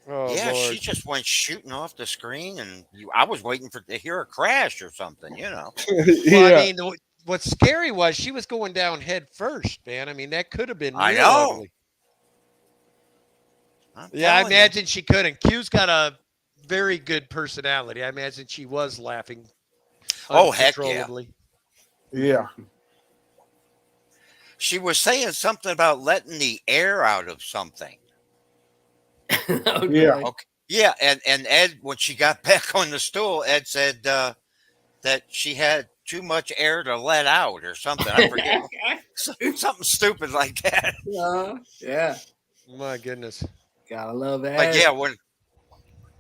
Oh, yeah, Lord. she just went shooting off the screen, and I was waiting to hear a crash or something. Well, Yeah. I mean, what's scary was she was going down head first, man. I mean, that could have been I real know. ugly. I'm Yeah, I telling you. imagine she couldn't. Q's got a very good personality. I imagine she was laughing Oh, heck yeah. uncontrollably. Yeah. She was saying something about letting the air out of something. Okay. Yeah. Okay. Yeah, and Ed, when she got back on the stool, Ed said that she had too much air to let out or something. I forget. Something stupid like that. Yeah. My goodness. Gotta love that. But yeah,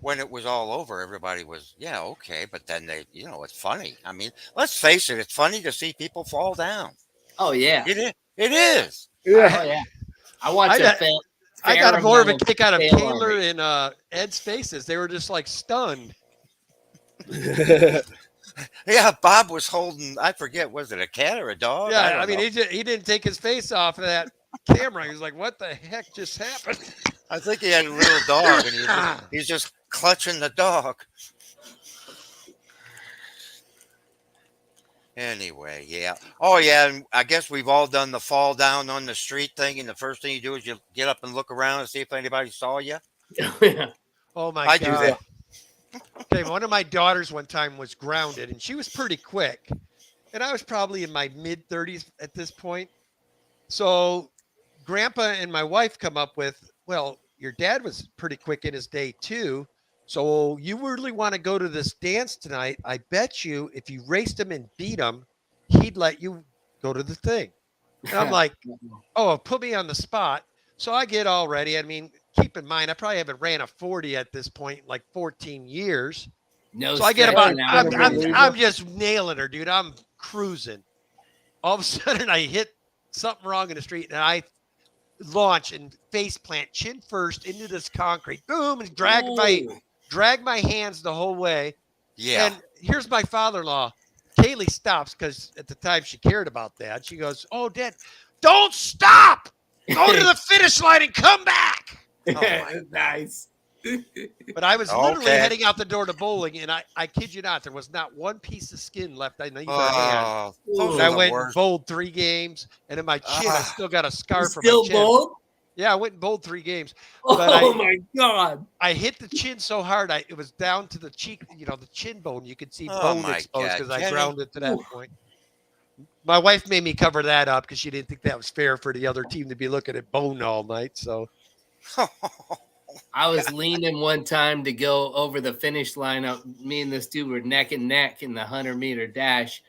when it was all over, everybody was, yeah, okay. But then it's funny. I mean, let's face it, it's funny to see people fall down. Oh yeah. It is. It is. Yeah. Oh yeah. I watched I got- a film. I got more of a kick out of fail on Taylor me. and Ed's faces. They were just like stunned. Yeah, Bob was holding, I forget, was it a cat or a dog? Yeah, don't I mean, know. he didn't take his face off of that camera. He was like, what the heck just happened? I think he had a little dog, and he's just clutching the dog. Anyway, yeah. Oh, yeah, and I guess we've all done the fall down on the street thing, and the first thing you do is you get up and look around and see if anybody saw you. Yeah. Oh, my I God. do that. Okay, one of my daughters one time was grounded, and she was pretty quick. And I was probably in my mid-30s at this point. So Grandpa and my wife come up with, well, your dad was pretty quick in his day, too. So you really want to go to this dance tonight? I bet you if you raced him and beat him, he'd let you go to the thing. And I'm like, oh, put me on the spot. So I get all ready. I mean, keep in mind, I probably haven't ran a 40 at this point in like 14 years. No. So I get about, stretching out. I'm just nailing her, dude. I'm cruising. All of a sudden, I hit something wrong in the street, and I launch and face plant chin first into this concrete. Boom, and drag my hands the whole way. Yeah. And here's my father-in-law. Kaylee stops because at the time she cared about that. She goes, "Oh, Dad, don't stop. Go to the finish line and come back." Nice. But I was literally Okay. heading out the door to bowling, and I kid you not, there was not one piece of skin left on either hand. Oh, those And are I the went and worst. bowled 3 games, and in my chin, I Ah. still got a scar from Still my chin. bold? Yeah, I went and bowled 3 games. Oh I- my god. I hit the chin so hard, it was down to the cheek, the chin bone. You could see Oh bone my exposed God, because I Kenny. grounded to that point. My wife made me cover that up because she didn't think that was fair for the other team to be looking at bone all night. So I was leaning one time to go over the finish line. Me and this dude were neck and neck in the 100-meter dash,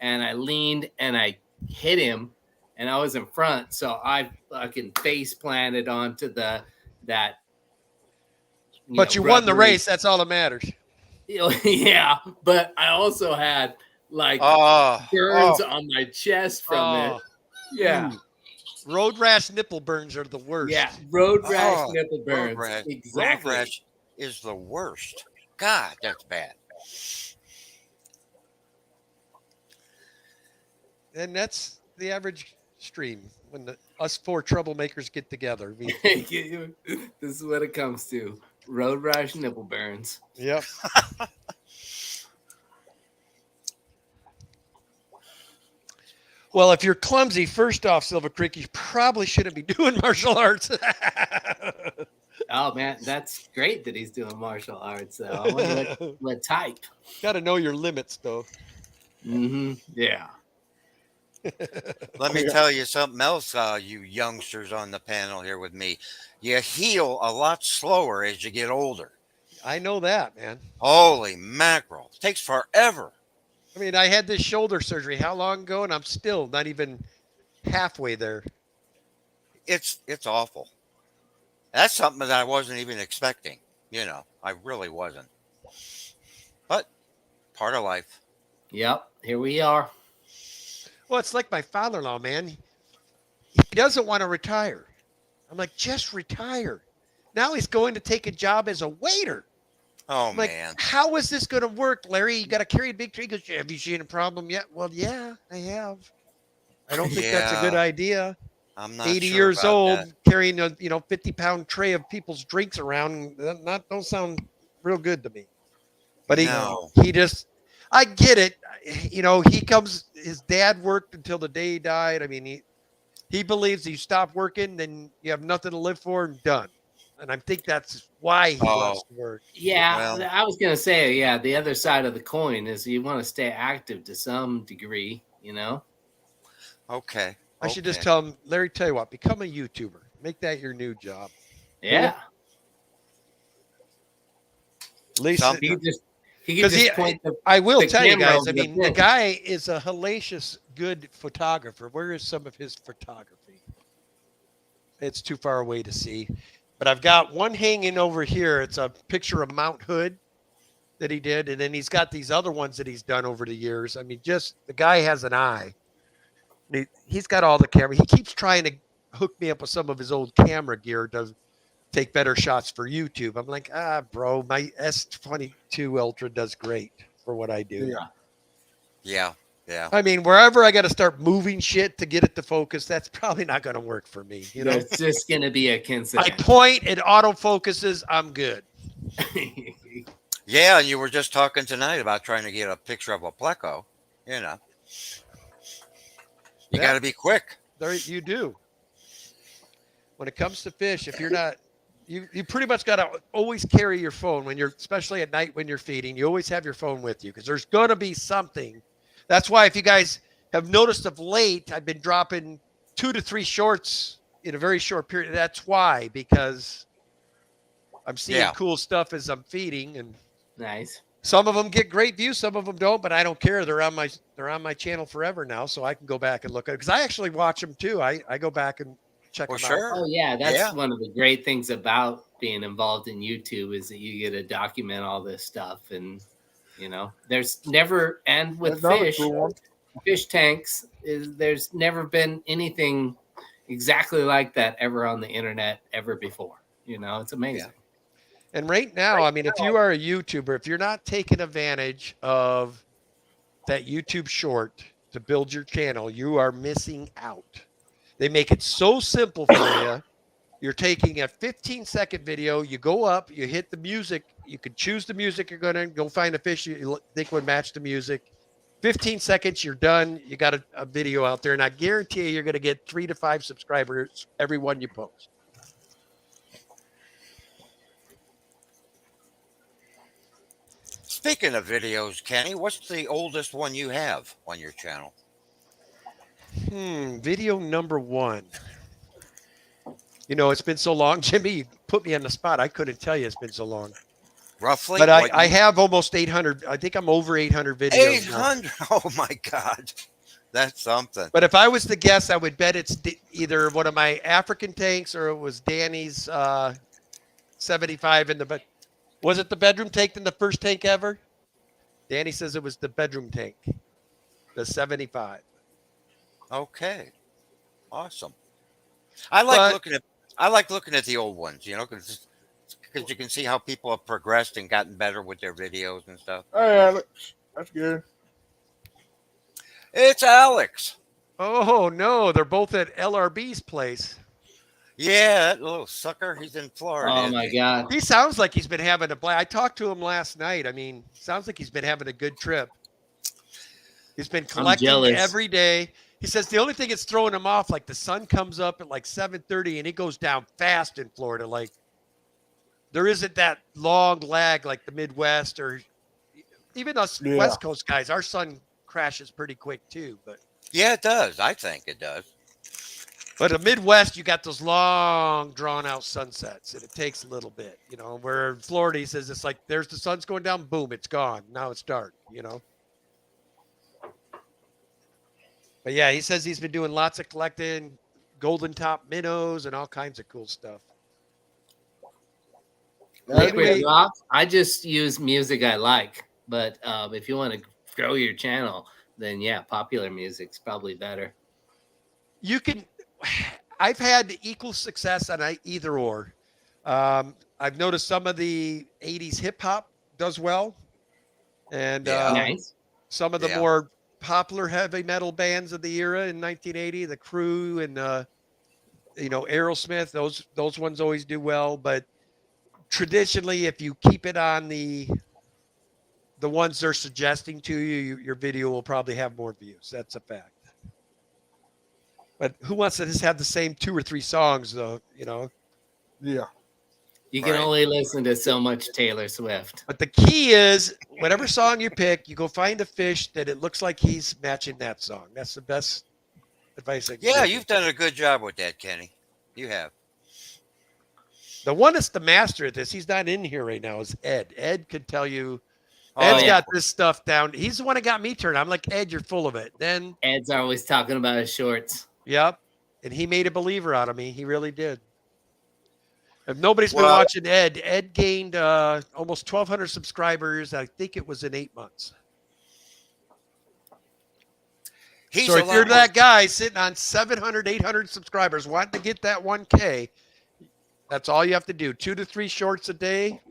and I leaned and I hit him, and I was in front, so I fucking face planted onto that. But you won the rubbery- race. That's all that matters. Yeah, but I also had like Oh, burns oh, on my chest from it. Oh, Yeah. road rash nipple burns are the worst. Yeah. Road rash oh, nipple road burns. rash. Road Exactly. rash is the worst. God, that's bad. And that's the average stream when us four troublemakers get together. We, This is what it comes to. Road rash nipple burns. yep. Well, if you're clumsy, first off, Silver Creek, you probably shouldn't be doing martial arts. Oh man, that's great that he's doing martial arts. So I wonder what type. Got to know your limits, though. Yeah. Let me tell you something else, you youngsters on the panel here with me. You heal a lot slower as you get older. I know that, man. Holy mackerel. It takes forever. I mean, I had this shoulder surgery how long ago, and I'm still not even halfway there. It's awful. That's something that I wasn't even expecting. I really wasn't. But part of life. Yep. Here we are. Well, it's like my father-in-law, man. He doesn't want to retire. I'm like, just retire. Now he's going to take a job as a waiter. Oh, I'm like, man. how is this going to work, Larry? You got to carry a big tree. He goes, have you seen a problem yet? Well, yeah, I have. I don't think that's a good Yeah. idea. I'm not 80 sure years about old, that. carrying a 50-pound tray of people's drinks around. Don't sound real good to me. But No. he just, I get it. He comes. His dad worked until the day he died. I mean, he believes you stop working, then you have nothing to live for, and done. And I think that's why he wants to work. Yeah, Well- I was gonna say, yeah, the other side of the coin is you want to stay active to some degree, Okay. I should just okay. tell him, Larry, tell you what, become a YouTuber. Make that your new job. Yeah. At least Some- He could just Because point the I will the tell you camera guys, over I the mean, the thing. guy is a hellacious good photographer. Where is some of his photography? It's too far away to see. But I've got one hanging over here. It's a picture of Mount Hood that he did. And then he's got these other ones that he's done over the years. I mean, just the guy has an eye. He's got all the camera. He keeps trying to hook me up with some of his old camera gear to take better shots for YouTube. I'm like, bro, my S22 Ultra does great for what I do. Yeah. Yeah. I mean, wherever I got to start moving shit to get it to focus, that's probably not going to work for me. It's just gonna be a I coincidence. point, it autofocuses, I'm good. Yeah, and you were just talking tonight about trying to get a picture of a pleco. You Yeah. got to be quick. There you do. When it comes to fish, if you're not, you pretty much got to always carry your phone when you're, especially at night when you're feeding. You always have your phone with you because there's going to be something. That's why if you guys have noticed of late, I've been dropping 2 to 3 shorts in a very short period. That's why, because I'm seeing cool stuff as I'm feeding, and Nice. some of them get great views, some of them don't, but I don't care. They're on my channel forever now, so I can go back and look at it because I actually watch them too. I go back and check Well, them sure. out. Oh yeah, that's Yeah. one of the great things about being involved in YouTube is that you get to document all this stuff, and there's never, and with Another fish, cool one. fish tanks there's never been anything exactly like that ever on the internet ever before. It's amazing. And right now, I mean, if you are a YouTuber, if you're not taking advantage of that YouTube short to build your channel, you are missing out. They make it so simple for you. You're taking a 15-second video, you go up, you hit the music, you can choose the music you're going to go find a fish you think would match the music. 15 seconds, you're done. You got a video out there, and I guarantee you're going to get 3 to 5 subscribers every one you post. Speaking of videos, Kenny, what's the oldest one you have on your channel? Video number 1. It's been so long, Jimmy. You put me on the spot. I couldn't tell you it's been so long. Roughly? But What I you- have almost 800. I think I'm over 800 videos now. 800. Oh my God. That's something. But if I was to guess, I would bet it's either one of my African tanks or it was Danny's 75 in the bed. Was it the bedroom tank than the first tank ever? Danny says it was the bedroom tank. The 75. Okay. Awesome. I But- like looking at the old ones, because you can see how people have progressed and gotten better with their videos and stuff. Hey, Alex. That's good. It's Alex. Oh no, they're both at LRB's place. Yeah, that little sucker. He's in Florida. Oh isn't my he? God. He sounds like he's been having a blast. I talked to him last night. I mean, sounds like he's been having a good trip. He's been collecting jealous. every day. He says the only thing that's throwing him off, like the sun comes up at like 7:30 and it goes down fast in Florida. Like there isn't that long lag like the Midwest or even us Yeah. West Coast guys. Our sun crashes pretty quick too. Yeah, it does. I think it does. But the Midwest, you got those long, drawn-out sunsets, and it takes a little bit, Where in Florida, he says it's like there's the sun's going down, boom, it's gone. Now it's dark, But yeah, he says he's been doing lots of collecting golden top minnows and all kinds of cool stuff. Liquid Rock, I just use music I like. But if you want to grow your channel, then yeah, popular music's probably better. You can. I've had equal success on either or. I've noticed some of the 80s hip hop does well. And Yeah. Nice. some of the Yeah. more popular heavy metal bands of the era in 1980, the Crew and Aerosmith, those ones always do well. But traditionally, if you keep it on the ones they're suggesting to you, your video will probably have more views. That's a fact. But who wants to just have the same 2 or 3 songs, though? Yeah. You can Right. only listen to so much Taylor Swift. But the key is, whatever song you pick, you go find a fish that it looks like he's matching that song. That's the best advice I can Yeah, give you. you've done a good job with that, Kenny. You have. The one that's the master at this, he's not in here right now, is Ed. Ed could tell you. Oh, Ed's yeah. got this stuff down. He's the one that got me turned. I'm like, Ed, you're full of it. Then, Ed's always talking about his shorts. yep. And he made a believer out of me. He really did. If nobody's been Well- watching Ed gained almost 1,200 subscribers. I think it was in 8 months. He's So a if lot you're more- that guy sitting on 700, 800 subscribers, wanting to get that 1K, that's all you have to do. 2 to 3 shorts a day,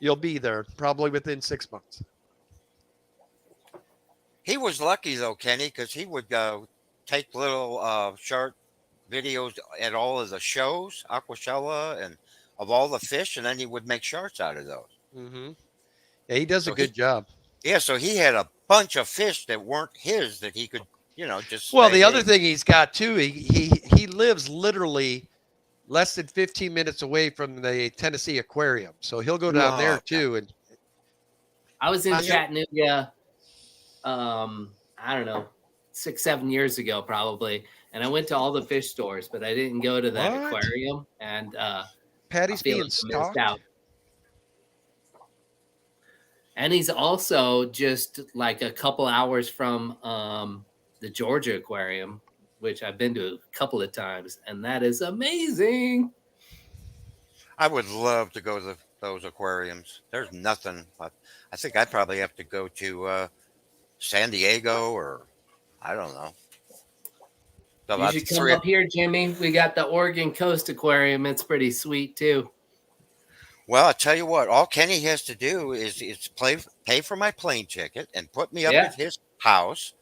you'll be there probably within 6 months. He was lucky though, Kenny, because he would take little short videos at all of the shows, Aquashella, and of all the fish, and then he would make shorts out of those. Mm-hmm. Yeah, he does So a good job. Yeah, so he had a bunch of fish that weren't his that he could, just. Well, say, the other "Hey." thing he's got too, he lives literally less than 15 minutes away from the Tennessee Aquarium, so he'll go down Oh, there okay. too. And I was in I know- Chattanooga, I don't know, 6-7 years ago probably, and I went to all the fish stores, but I didn't go to that What? aquarium, and I Patty's feel being like I missed stalked. out. And he's also just like a couple hours from the Georgia Aquarium, which I've been to a couple of times, and that is amazing. I would love to go to those aquariums. There's nothing. I think I'd probably have to go to San Diego or I don't know. You About should come 3 up here, Jimmy. We got the Oregon Coast Aquarium. It's pretty sweet too. Well, I tell you what, all Kenny has to do is pay for my plane ticket and put me up Yeah. at his house,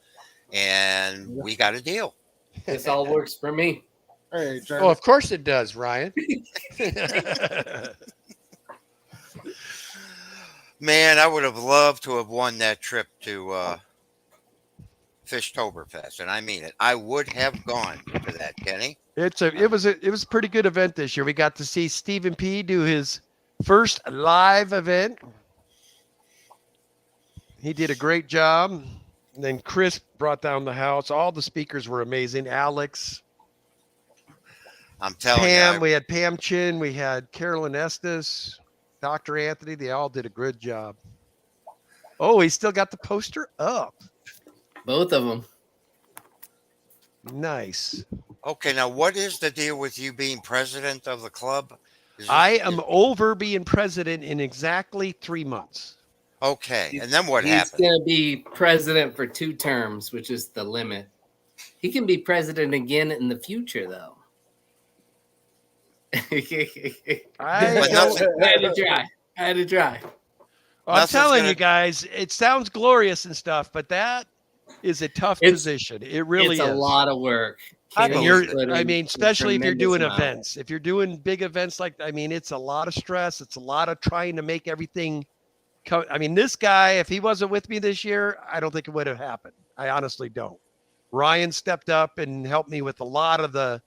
and we got a deal. This all works for me. Hey, Johnny. Oh, of course it does, Ryan. Man, I would have loved to have won that trip to Fishtoberfest, and I mean it. I would have gone to that, Kenny. It was a pretty good event this year. We got to see Stephen P. do his first live event. He did a great job. And then Chris brought down the house. All the speakers were amazing. Alex, I'm telling Pam, you. we had Pam Chin, we had Carolyn Estes, Dr. Anthony. They all did a good job. Oh, he still got the poster up. Both of them. Nice. Okay, now what is the deal with you being president of the club? Is I it- am over being president in exactly 3 months. Okay. And then what He's happened? going to be president for 2 terms, which is the limit. He can be president again in the future, though. I But don't- nothing- I had to try. I'm Nothing's telling gonna- you guys, it sounds glorious and stuff, but that is a tough It's- position. It really It's is. a lot of work. I Kenny's believe put it. I in mean, a especially if you're tremendous doing amount. events. If you're doing big events it's a lot of stress. It's a lot of trying to make everything I mean, this guy, if he wasn't with me this year, I don't think it would have happened. I honestly don't. Ryan stepped up and helped me with a lot of the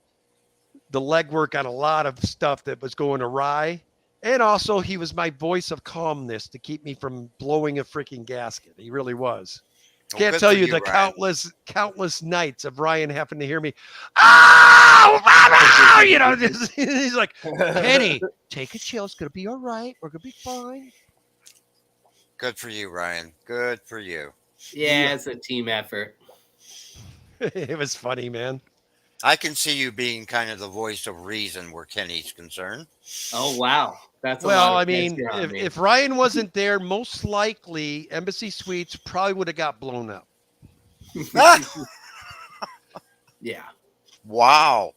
legwork on a lot of stuff that was going awry. And also he was my voice of calmness to keep me from blowing a freaking gasket. He really was. Well, Can't good tell for you the Ryan. countless nights of Ryan having to hear me, oh, you know, he's like, Kenny, take a chill. It's going to be all right. We're going to be fine. Good for you, Ryan. Good for you. Yeah, it's a team effort. It was funny, man. I can see you being kind of the voice of reason where Kenny's concerned. Oh, wow. That's a Well, lot I of mean, pressure on me. if Ryan wasn't there, most likely Embassy Suites probably would have got blown up. Yeah. Wow.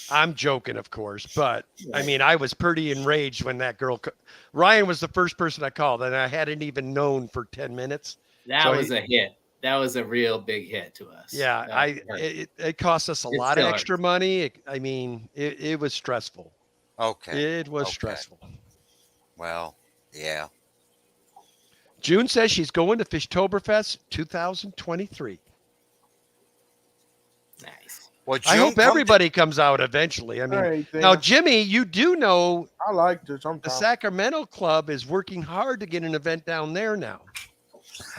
I'm joking, of course, but I mean, I was pretty enraged when that Ryan was the first person I called, and I hadn't even known for 10 minutes. That So was a hit. That was a real big hit to us. Yeah, That hurt. it cost us a It lot of still extra money. It was stressful. Okay. It was Okay. stressful. Well, yeah. June says she's going to Fishtoberfest 2023. Nice. Well, I June, hope everybody comes out eventually. I mean, Anything. now, Jimmy, you do know I like this. the Sometimes. Sacramento Club is working hard to get an event down there now.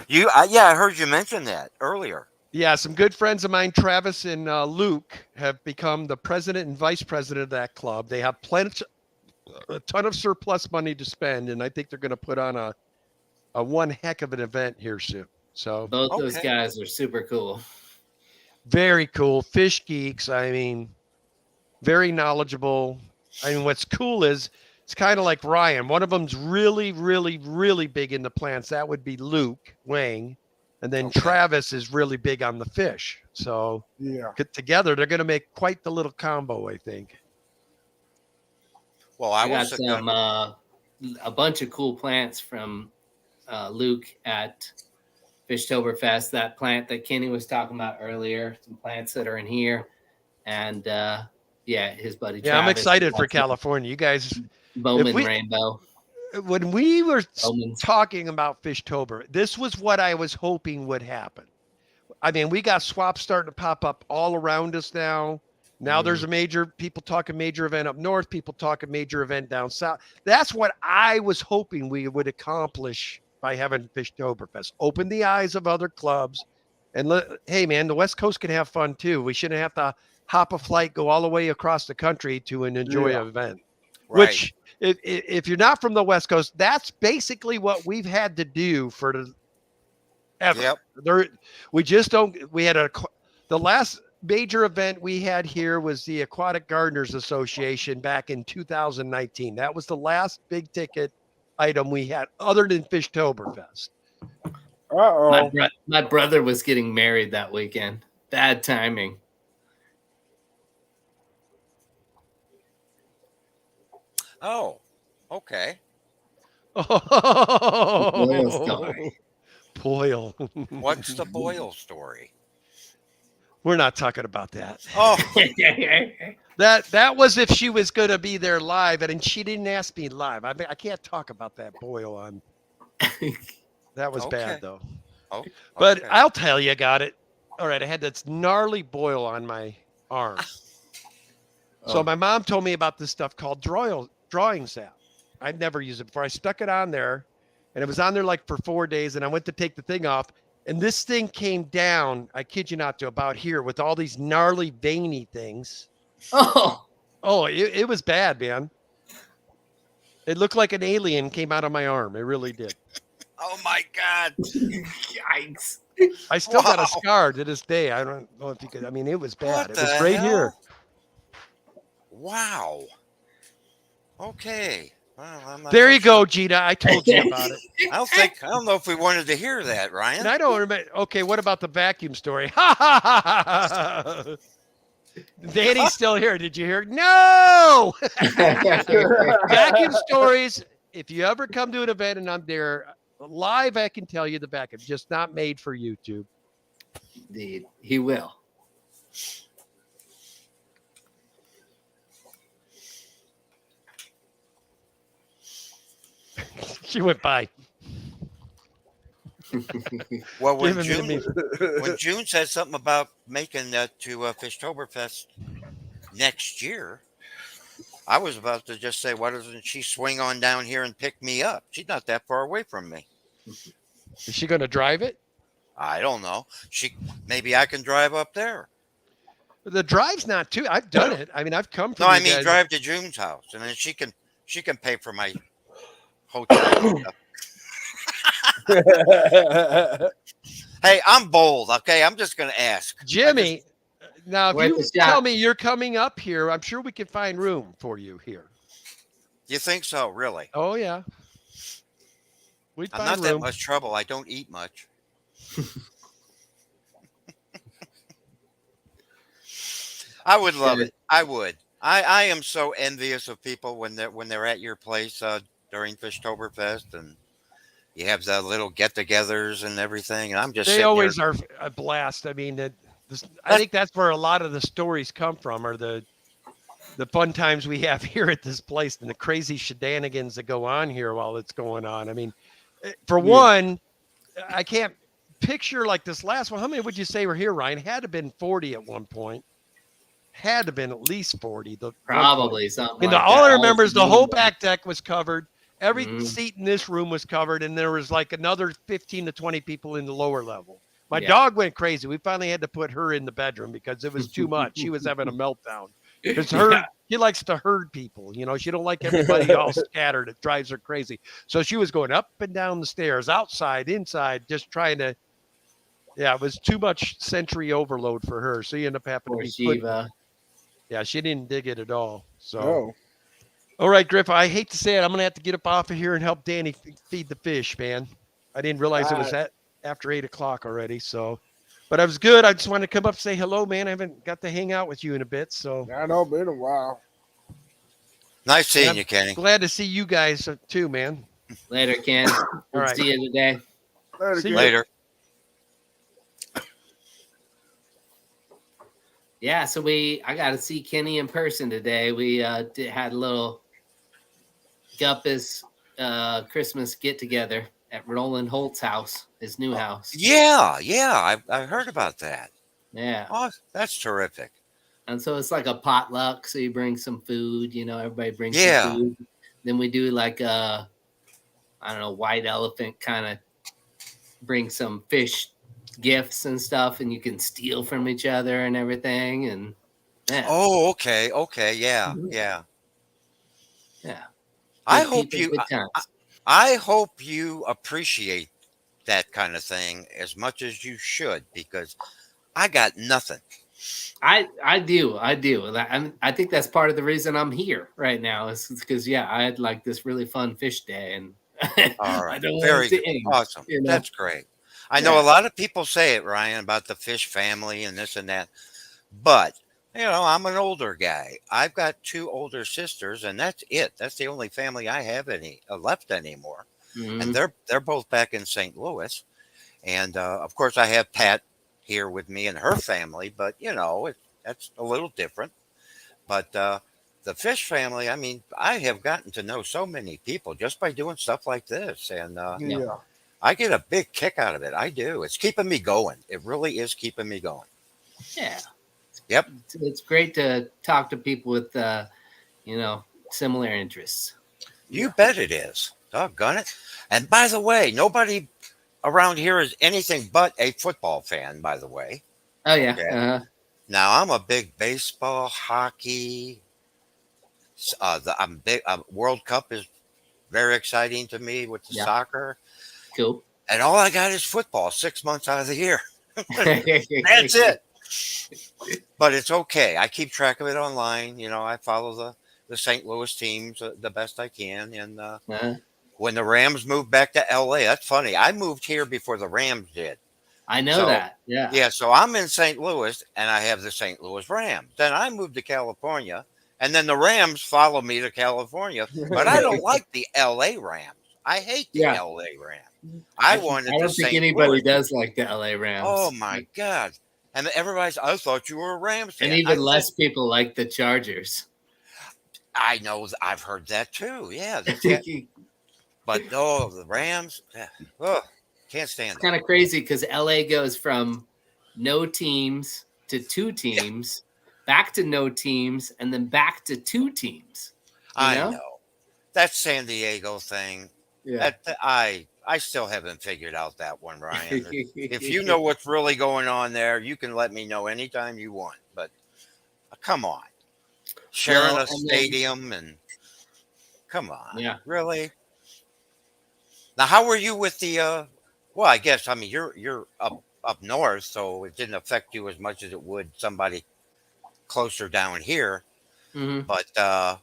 Yeah, I heard you mention that earlier. Yeah, some good friends of mine, Travis and Luke, have become the president and vice president of that club. They have a ton of surplus money to spend, and I think they're going to put on a one heck of an event here soon. So Both those Okay. guys are super cool. very cool. Fish geeks. I mean, very knowledgeable. I mean, what's cool is it's kind of like Ryan. One of them's really, really, really big into plants. That would be Luke Wang. And then Okay. Travis is really big on the fish. So Yeah. together, they're going to make quite the little combo, I think. Well, I I got was some a bunch of cool plants from Luke at Fishtoberfest. That plant that Kenny was talking about earlier. Some plants that are in here, and yeah, his buddy. Yeah, I'm Travis excited for got some California. You guys, Bowman we- Rainbow. when we were Bowman's. talking about Fishtober, this was what I was hoping would happen. I mean, we got swaps starting to pop up all around us now. Now there's a people talking major event up north, people talking major event down south. That's what I was hoping we would accomplish by having Fishtoberfest. Open the eyes of other clubs and hey man, the West Coast can have fun too. We shouldn't have to hop a flight, go all the way across the country to enjoy Yeah. an event. right. Which if you're not from the West Coast, that's basically what we've had to do for ever. Yep. We just don't. We had the last major event we had here was the Aquatic Gardeners Association back in 2019. That was the last big ticket item we had, other than Fishtoberfest. Uh-oh. My brother was getting married that weekend. Bad timing. Oh, okay. Boyle Oh, story. Boyle. What's the Boyle story? We're not talking about that. Oh, That was if she was going to be there live, and she didn't ask me live. I mean, I can't talk about that Boyle on. That was Okay. bad though. oh. But okay. I'll tell you, got it. All right, I had this gnarly boil on my arm. So Oh. my mom told me about this stuff called drawing sap. I'd never used it before. I stuck it on there, and it was on there like for 4 days, and I went to take the thing off, and this thing came down, I kid you not, to about here with all these gnarly veiny things. Oh, Oh, it was bad, man. It looked like an alien came out of my arm. It really did. Oh my God. yikes. I still got a Wow. scar to this day. I don't know if you could. I mean, it was bad. What It was the right hell? here. Wow. Okay. Well, I'm not There so you go, Gina. I told you about it. I don't know if we wanted to hear that, Ryan. And I don't remember. Okay, what about the vacuum story? Ha ha ha ha ha. Danny's still here. Did you hear? No. Vacuum stories. If you ever come to an event and I'm there live, I can tell you the vacuum. Just not made for YouTube. Indeed, he will. She went by. Well, when Give him to June, when June said something about making that to Fishtoberfest next year, I was about to just say, why doesn't she swing on down here and pick me up? She's not that far away from me. Is she going to drive it? I don't know. Maybe I can drive up there. The drive's not too. I've done it. I mean, I've come from. No, I you mean guys. drive to June's house, and then she can pay for my hotel. Hey, I'm bold. Okay, I'm just gonna ask Jimmy. Now, if Worth you a shot. tell me you're coming up here, I'm sure we can find room for you here. You think so? Really? Oh yeah. We'd I'm find not that room. much trouble. I don't eat much. I would love it. I would. I am so envious of people when they're at your place during Fishtoberfest and you have the little get-togethers and everything. And I'm just They sitting always here. are a blast. I mean, I think that's where a lot of the stories come from, are the fun times we have here at this place and the crazy shenanigans that go on here while it's going on. I mean, for one, I can't picture like this last one. How many would you say were here, Ryan? Had to have been 40 at one point. Had to have been at least 40. Probably something. I mean, like all that. I remember is the whole back deck was covered. Every Mhm. seat in this room was covered, and there was like another 15 to 20 people in the lower level. My Yeah. dog went crazy. We finally had to put her in the bedroom because it was too much. She was having a meltdown. Because she likes to herd people. You know, she don't like everybody all scattered. It drives her crazy. So she was going up and down the stairs, outside, inside, just trying to. Yeah, it was too much sensory overload for her. So you end up having Poor to be put. Shiva. Yeah, she didn't dig it at all. So. No. All right, Griff, I hate to say it. I'm going to have to get up off of here and help Danny feed the fish, man. I didn't realize it was after 8 o'clock already. So, but I was good. I just wanted to come up and say hello, man. I haven't got to hang out with you in a bit. So I know, been a while. Nice seeing I'm you, Kenny. glad to see you guys too, man. Later, Ken. We'll right. see you today. See you. Later. Yeah, so I got to see Kenny in person today. We had a little Guppus Christmas get together at Roland Holt's house, his new house. Yeah, I heard about that. Yeah. Oh, that's terrific. And so it's like a potluck. So you bring some food, everybody brings Yeah. some food. Then we do like I don't know, white elephant kind of bring some fish gifts and stuff, and you can steal from each other and everything. And yeah. Oh, okay, yeah. Yeah. I Good hope people, you good times. I hope you appreciate that kind of thing as much as you should, because I got nothing. I do. I think that's part of the reason I'm here right now is because I had like this really fun fish day, and All I right, don't want very it to good. end. Awesome. you know? That's great. I know a lot of people say it, Ryan, about the fish family and this and that, but I'm an older guy. I've got 2 older sisters, and that's it. That's the only family I have left anymore, Mhm. and they're both back in St. Louis, and of course I have Pat here with me and her family, but that's a little different. But the fish family, I mean, I have gotten to know so many people just by doing stuff like this, and Yeah. I get a big kick out of it. I do. It's keeping me going. It really is keeping me going. Yeah. Yep. It's great to talk to people with similar interests. You bet it is. Doggone it. And by the way, nobody around here is anything but a football fan, by the way. Oh yeah. Okay. Now, I'm a big baseball, hockey. I'm big. World Cup is very exciting to me with the soccer. Cool. And all I got is football 6 months out of the year. That's it. But it's okay. I keep track of it online. I follow the the St. Louis teams the best I can. And Uh, when the Rams moved back to LA, that's funny. I moved here before the Rams did. I know So that. Yeah. yeah, so I'm in St. Louis and I have the St. Louis Rams. Then I moved to California and then the Rams follow me to California. But I don't like the LA Rams. I hate the Yeah. LA Rams. I wanted I the don't think St. anybody Louis. does like the LA Rams. Oh my God. And everybody's, I thought you were a Rams fan. And even less people like the Chargers. I know, I've heard that too. Yeah. But no, the Rams, oh, can't stand It's kind of crazy because LA goes from no teams to two teams, back to no teams, and then back to two teams. I know? know. That San Diego thing, Yeah. I still haven't figured out that one, Ryan. If you know what's really going on there, you can let me know anytime you want. But come on. Sharing Well, a and then- stadium and come on. Yeah. Really? Now, how were you with the well, I guess I mean you're up north, so it didn't affect you as much as it would somebody closer down here. Mhm. But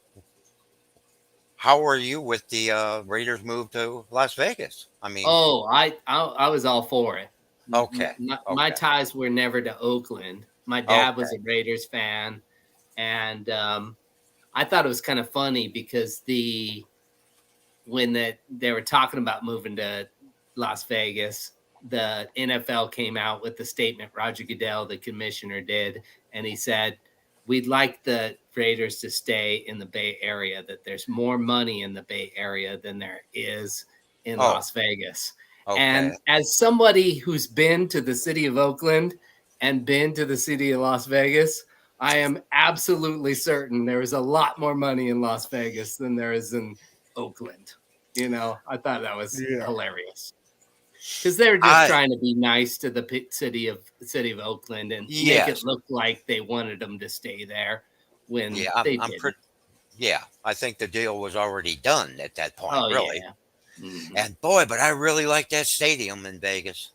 how are you with the Raiders move to Las Vegas? I mean, Oh, I was all for it. Okay, My okay. ties were never to Oakland. My dad was Okay. a Raiders fan, and I thought it was kind of funny because when they were talking about moving to Las Vegas, the NFL came out with the statement. Roger Goodell, the commissioner, did, and he said, "We'd like the Raiders to stay in the Bay Area. That there's more money in the Bay Area than there is in Oh. Las Vegas." okay. And as somebody who's been to the city of Oakland and been to the city of Las Vegas, I am absolutely certain there is a lot more money in Las Vegas than there is in Oakland. I thought that was Yeah. hilarious because they were just I- trying to be nice to the city of Oakland and make Yes. it look like they wanted them to stay there when yeah, they I'm didn't. pretty. Yeah, I think the deal was already done at that point. Oh really. yeah. Mhm. And boy, but I really like that stadium in Vegas.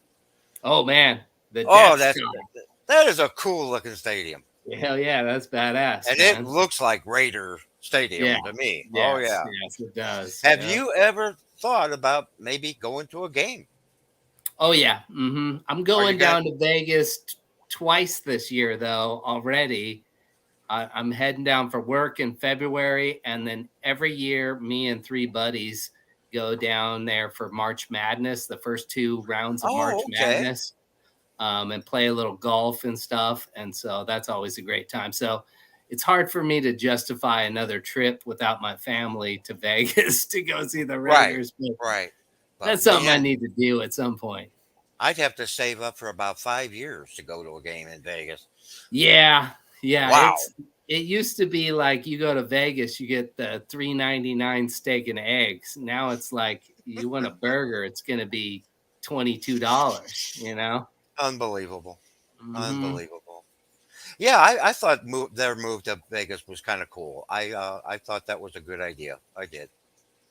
Oh man, the Oh, Death that Star. is a cool looking stadium, Hell yeah, that's badass. and man. it looks like Raider Stadium Yeah. to me. Yes, Oh yeah. yes, it does. Have yeah. you ever thought about maybe going to a game? Oh yeah, I'm going gonna- down to Vegas twice this year though already. I'm heading down for work in February, and then every year, me and three buddies go down there for March Madness, the first two rounds of Oh, March okay. Madness, and play a little golf and stuff. And so that's always a great time. So it's hard for me to justify another trip without my family to Vegas to go see the Right. Raiders. But Right. But that's something I man, need to do at some point. I'd have to save up for about 5 years to go to a game in Vegas. Yeah. Wow. It used to be like you go to Vegas, you get the $3.99 steak and eggs. Now it's like you want a burger, it's going to be $22. Unbelievable. Mhm. Unbelievable. Yeah, I thought their move to Vegas was kind of cool. I thought that was a good idea. I did.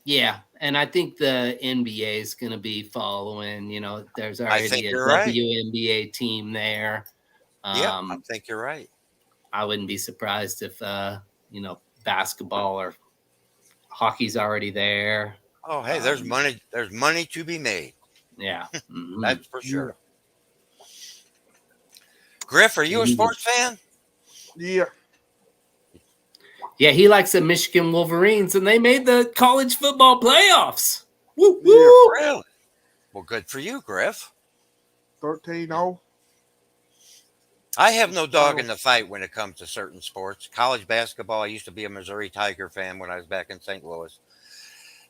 Yeah, and I think the NBA is going to be following. There's I already think a you're right. WNBA team there. Yeah, I think you're right. I wouldn't be surprised if basketball or hockey's already there. Oh, hey, there's Um, money. There's money to be made. Yeah. Mhm. That's for sure. Griff, are you a Mhm. sports fan? Yeah. Yeah, he likes the Michigan Wolverines, and they made the college football playoffs. Woo Yeah. woo! Really? Well, good for you, Griff. 13-0. I have no dog in the fight when it comes to certain sports. College basketball, I used to be a Missouri Tiger fan when I was back in St. Louis.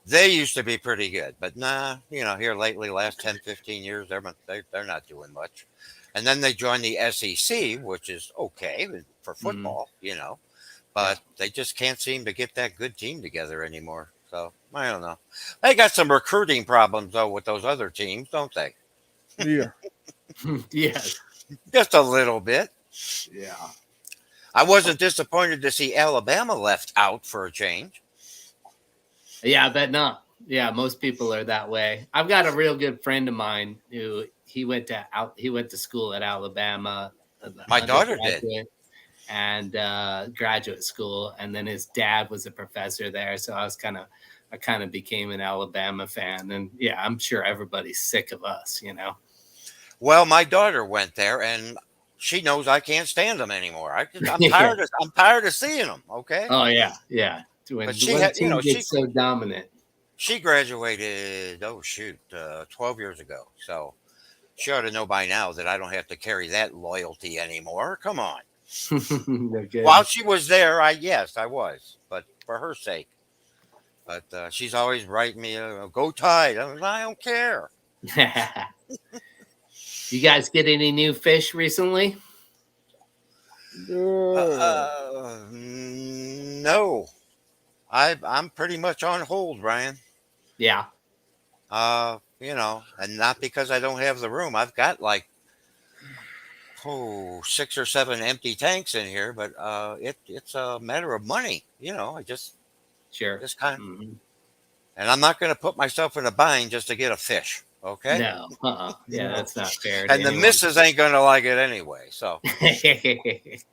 They used to be pretty good, but nah, here lately, last 10, 15 years, they're not doing much. And then they joined the SEC, which is okay for football, but they just can't seem to get that good team together anymore. So I don't know. They got some recruiting problems though with those other teams, don't they? Yeah. Yes. Just a little bit. Yeah. I wasn't disappointed to see Alabama left out for a change. Yeah, I bet not. Yeah, most people are that way. I've got a real good friend of mine who he went to school at Alabama. My daughter did. undergraduate, and graduate school, and then his dad was a professor there, so I kind of became an Alabama fan, and yeah, I'm sure everybody's sick of us, you know. Well, my daughter went there, and she knows I can't stand them anymore. I'm Yeah. I'm tired of seeing them. Okay, Oh yeah, yeah. When but she one had, team gets so dominant. she graduated. Oh shoot, 12 years ago. So she ought to know by now that I don't have to carry that loyalty anymore. Come on. They're good. While she was there, yes, I was, but for her sake. But she's always writing me, "Go Tide." I don't care. You guys get any new fish recently? No, I'm pretty much on hold, Ryan. Yeah. And not because I don't have the room. I've got like 6 or 7 empty tanks in here, but it's a matter of money. I just Sure. kind of, Mhm. and I'm not going to put myself in a bind just to get a fish. Okay. No. Yeah, No. that's not fair. And the missus ain't going to like it anyway. So, missus.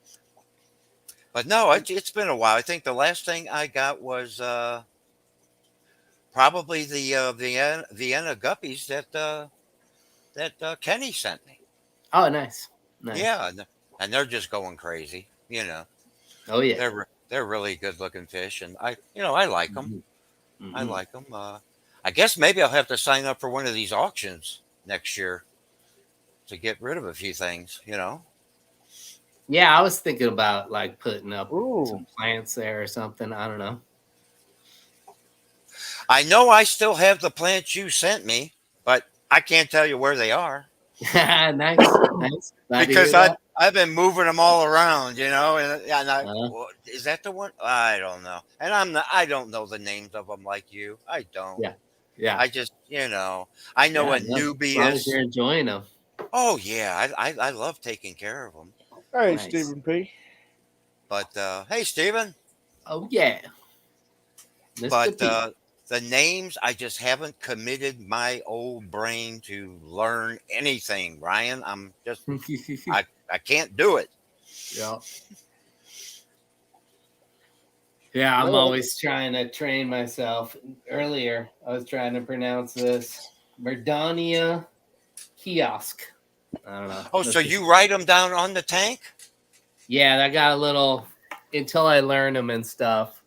but no, it's been a while. I think the last thing I got was probably the Vienna guppies that Kenny sent me. Oh, nice. Nice. Yeah, and they're just going crazy. Oh yeah. They're really good looking fish, and I like them. Mhm. I like them. I guess maybe I'll have to sign up for one of these auctions next year to get rid of a few things. Yeah, I was thinking about like putting up Ooh. some plants there or something. I don't know. I know I still have the plants you sent me, but I can't tell you where they are Nice. Nice. Glad to because hear that. I've been moving them all around. Uh-huh. Is that the one? I don't know, and I don't know the names of them like you. I don't. Yeah. Yeah. I just I know a Yeah, newbie as long as is. you're enjoying them. Oh yeah, I love taking care of them. Hey, Nice. Stephen P. But hey, Steven. Oh yeah. Mr. But P. the names, I just haven't committed my old brain to learn anything, Ryan. I'm just I can't do it. Yeah. Yeah, I'm Well- always trying to train myself. Earlier, I was trying to pronounce this Merdania kiosk. I don't know. Oh, so you write them down on the tank? Yeah, I got a little until I learn them and stuff.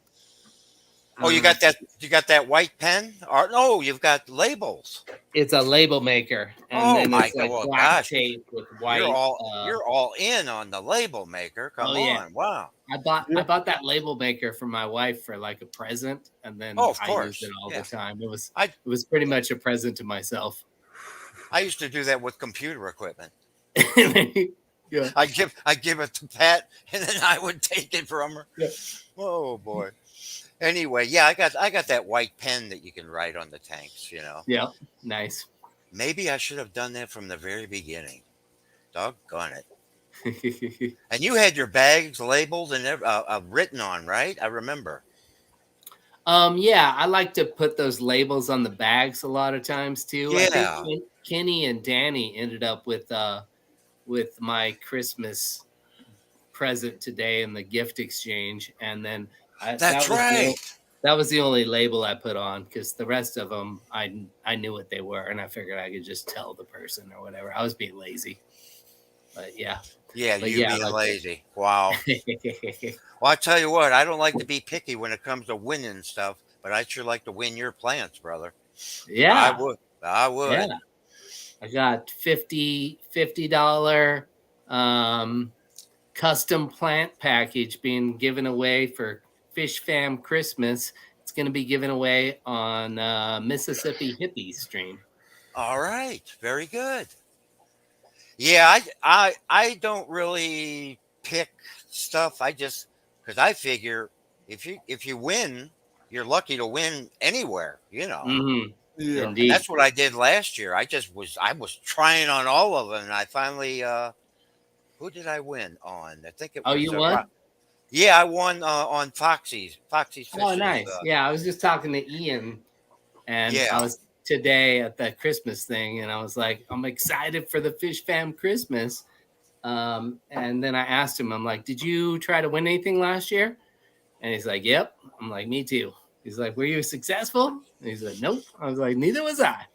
Oh, you got that white pen? Or no, you've got labels. It's a label maker, and Oh then my it's like God, black gosh. tape with white. You're all in on the label maker. Come Oh, yeah. on, wow. I bought that label maker for my wife for like a present, and then Oh, of I course. used it all Yeah. the time. It was I- it was pretty much a present to myself. I used to do that with computer equipment. Yeah. I give it to Pat, and then I would take it from her. Yeah. Oh boy. Anyway, yeah, I got that white pen that you can write on the tanks. Yeah, nice. Maybe I should have done that from the very beginning. Doggone it. And you had your bags labeled and written on, right? I remember. Yeah, I like to put those labels on the bags a lot of times too. I Yeah. think Kenny and Danny ended up with my Christmas present today in the gift exchange, and then That's right. That was the only label I put on because the rest of them I knew what they were, and I figured I could just tell the person or whatever. I was being lazy, but yeah. Yeah, But you yeah, being like- lazy. Wow. Well, I tell you what, I don't like to be picky when it comes to winning stuff, but I sure like to win your plants, brother. Yeah, I would. yeah. I got $50 custom plant package being given away for Fish Fam Christmas. It's going to be given away on Mississippi Hippie stream. All right, very good. Yeah, I don't really pick stuff. Because I figure if you win, you're lucky to win anywhere. Mm-hmm. Yeah. Indeed. That's what I did last year. I was trying on all of them, and I finally who did I win on? I think it was. Oh, you won? Yeah, I won on Foxy's Fishes. Oh, nice. Yeah, I was just talking to Ian, and Yeah. I was today at the Christmas thing, and I was like, I'm excited for the Fish Fam Christmas. And then I asked him, I'm like, did you try to win anything last year? And he's like, yep. I'm like, me too. He's like, were you successful? And he's like, nope. I was like, neither was I.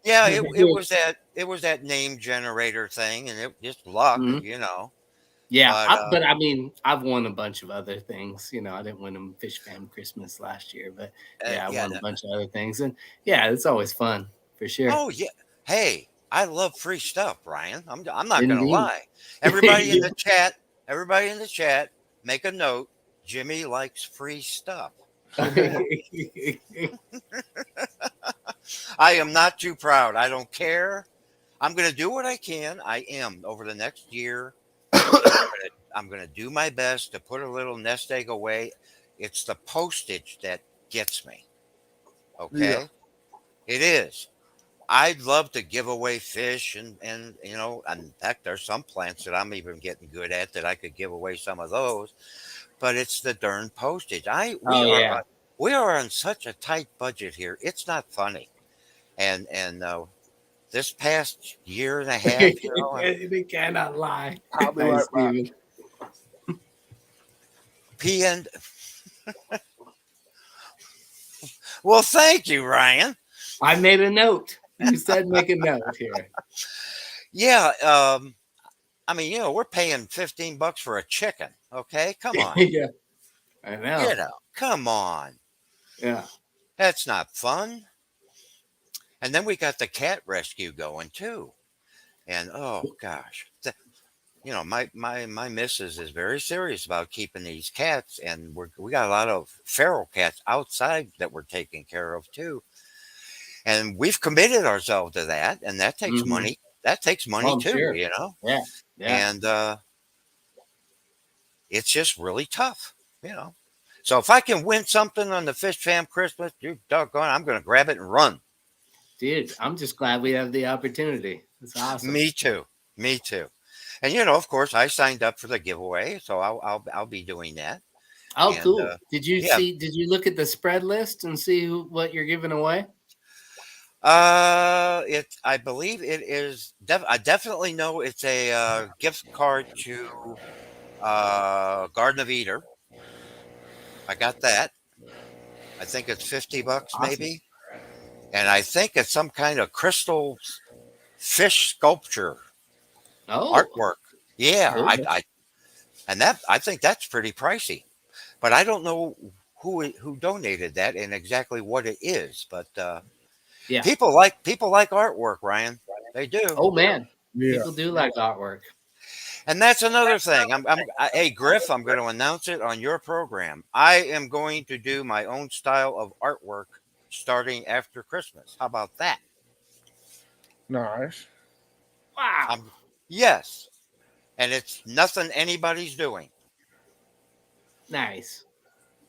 Yeah, it was that name generator thing, and it just luck, Mhm. you know. Yeah, But but I mean, I've won a bunch of other things. You know, I didn't win them Fish Fam Christmas last year, but yeah, I yeah, won a bunch of other things, and yeah, it's always fun for sure. oh yeah, hey, I love free stuff, Ryan. I'm not gonna Indeed. lie. Everybody in the chat, everybody in the chat, make a note. Jimmy likes free stuff. I am not too proud. I don't care. I'm gonna do what I can. I am over the next year. I'm gonna do my best to put a little nest egg away. It's the postage that gets me. Okay, Yeah. it is. I'd love to give away fish and in fact, there's some plants that I'm even getting good at that I could give away some of those. But it's the darn postage. Oh yeah. We are on such a tight budget here. It's not funny. And this past year and a half, They cannot lie. I'll be Nice, right back. Steven. PN. Well, thank you, Ryan. I made a note. You said make a note here. Yeah, I mean, we're paying $15 for a chicken. Okay, come on. Yeah, I know. Come on. Yeah. That's not fun. And then we got the cat rescue going too. And oh gosh, my missus is very serious about keeping these cats, and we got a lot of feral cats outside that we're taking care of too. And we've committed ourselves to that, and that takes Mhm. money. That takes money Oh, I'm too, sure. you know. Yeah. Yeah. And it's just really tough, you know. So if I can win something on the Fish Fam Christmas, you doggone, I'm going to grab it and run. Dude, I'm just glad we have the opportunity. It's awesome. Me too. Me too. And of course, I signed up for the giveaway, so I'll be doing that. Oh, And cool. Did you yeah. did you look at the spread list and see what you're giving away? I believe it is. I definitely know it's a gift card to Garden of Eden. I got that. I think it's $50 Awesome. maybe, and I think it's some kind of crystal fish sculpture Oh, artwork. Yeah, okay. I think that's pretty pricey, but I don't know who donated that and exactly what it is. But Yeah. people like artwork, Ryan. They do. Oh man, Yeah. people do like artwork. And that's another thing. Hey Griff, I'm going to announce it on your program. I am going to do my own style of artwork starting after Christmas. How about that? Nice. Wow. Yes. And it's nothing anybody's doing. Nice.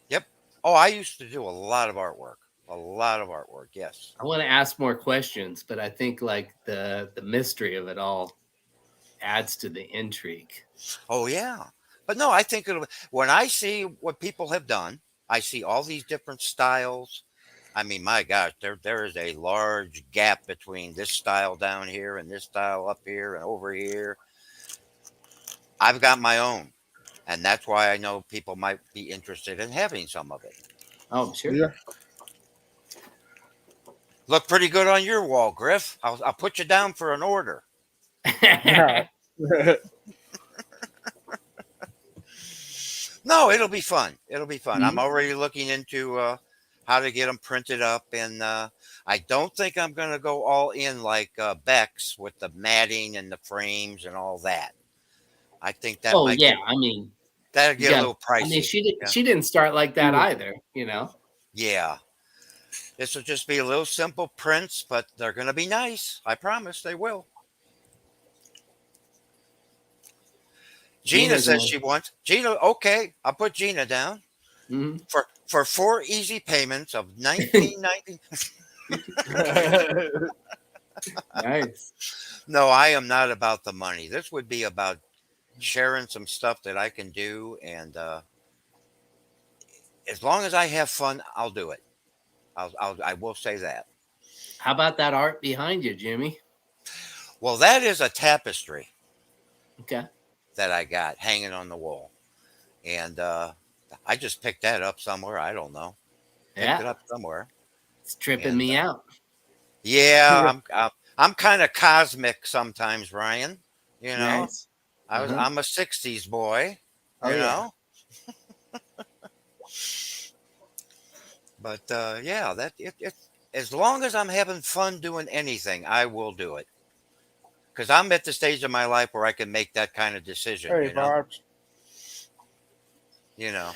Yep. Oh, I used to do a lot of artwork. A lot of artwork. Yes. I want to ask more questions, but I think like the mystery of it all adds to the intrigue. Oh yeah. But no, I think when I see what people have done, I see all these different styles. I mean, my gosh, there is a large gap between this style down here and this style up here and over here. I've got my own, and that's why I know people might be interested in having some of it. Oh, sure. Yeah. Look pretty good on your wall, Griff. I'll put you down for an order. Yeah. No, it'll be fun. It'll be fun. I'm Mhm. already looking into how to get them printed up, and I don't think I'm going to go all in like Bex with the matting and the frames and all that. I think that Oh might yeah, I mean, that'll get yeah. a little pricey. I mean, Yeah. she didn't start like that Yeah. either, you know. Yeah. This will just be a little simple prints, but they're going to be nice. I promise they will. Gina Gina's says on. she wants Gina. Okay, I'll put Gina down Mhm. for 4 easy payments of $19.90. Nice. No, I am not about the money. This would be about sharing some stuff that I can do, and as long as I have fun, I'll do it. I will say that. How about that art behind you, Jimmy? Well, that is a tapestry. Okay. that I got hanging on the wall. And I just picked that up somewhere. I don't know. Picked it Yeah. up somewhere. It's tripping And me out. yeah, I'm kind of cosmic sometimes, Ryan. You know, Nice. Uh-huh. I'm a '60s boy. Oh, You yeah. know, but yeah, as long as I'm having fun doing anything, I will do it. Because I'm at the stage of my life where I can make that kind of decision. Hey, Barbs. You know.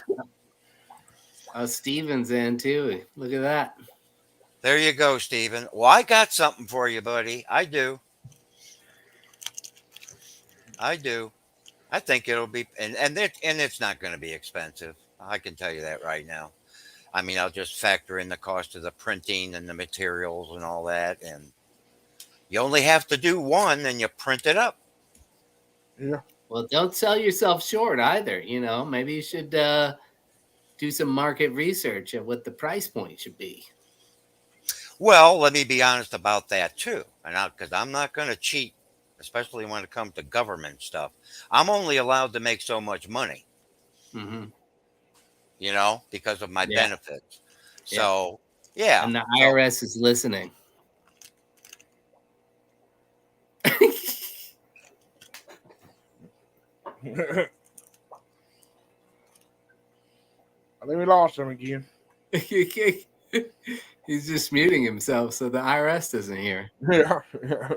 Oh, Steven's in too. Look at that. There you go, Stephen. Well, I got something for you, buddy. I do. I do. I think it'll be, and it's not going to be expensive. I can tell you that right now. I mean, I'll just factor in the cost of the printing and the materials and all that, and you only have to do one, and you print it up. Yeah. Well, don't sell yourself short either. Maybe you should do some market research at what the price point should be. Well, let me be honest about that too, and because I'm not going to cheat, especially when it comes to government stuff. I'm only allowed to make so much money, Mm-hmm. because of my Yeah. benefits. So, yeah. And the So, IRS is listening. I think we lost him again. He's just muting himself so the IRS doesn't hear. Yeah. Yeah.